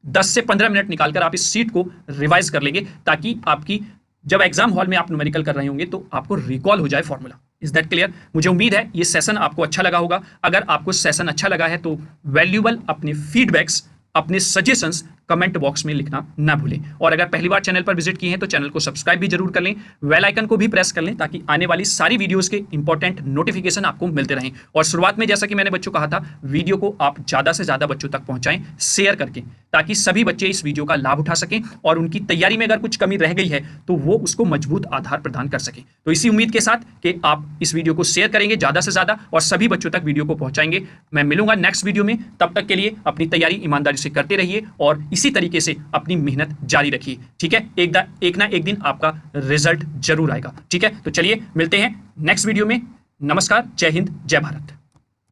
10 से 15 मिनट निकालकर आप इस शीट को रिवाइज कर लेंगे, ताकि आपकी जब एग्जाम हॉल में आप न्यूमेरिकल कर रहे होंगे तो आपको रिकॉल हो जाए फॉर्मूला। Is that clear? मुझे उम्मीद है ये सेशन आपको अच्छा लगा होगा। अगर आपको सेशन अच्छा लगा है तो वैल्यूएबल अपने फीडबैक्स, अपने सजेशंस कमेंट बॉक्स में लिखना ना भूलें। और अगर पहली बार चैनल पर विजिट किए हैं तो चैनल को सब्सक्राइब भी जरूर कर लें, बेल आइकन को भी प्रेस कर लें ताकि आने वाली सारी वीडियोस के इंपॉर्टेंट नोटिफिकेशन आपको मिलते रहें। और शुरुआत में जैसा कि मैंने बच्चों कहा था, वीडियो को आप ज्यादा से ज्यादा बच्चों तक पहुंचाएं शेयर करके, ताकि सभी बच्चे इस वीडियो का लाभ उठा सकें और उनकी तैयारी में अगर कुछ कमी रह गई है तो वो उसको मजबूत आधार प्रदान कर सके। तो इसी उम्मीद के साथ कि आप इस वीडियो को शेयर करेंगे ज्यादा से ज्यादा और सभी बच्चों तक वीडियो को पहुंचाएंगे। मैं मिलूंगा नेक्स्ट वीडियो में, तब तक के लिए अपनी तैयारी ईमानदारी से करते रहिए और इसी तरीके से अपनी मेहनत जारी रखिए। ठीक है, एक ना एक दिन आपका रिजल्ट जरूर आएगा। ठीक है, तो चलिए मिलते हैं नेक्स्ट वीडियो में। नमस्कार, जय हिंद, जय भारत।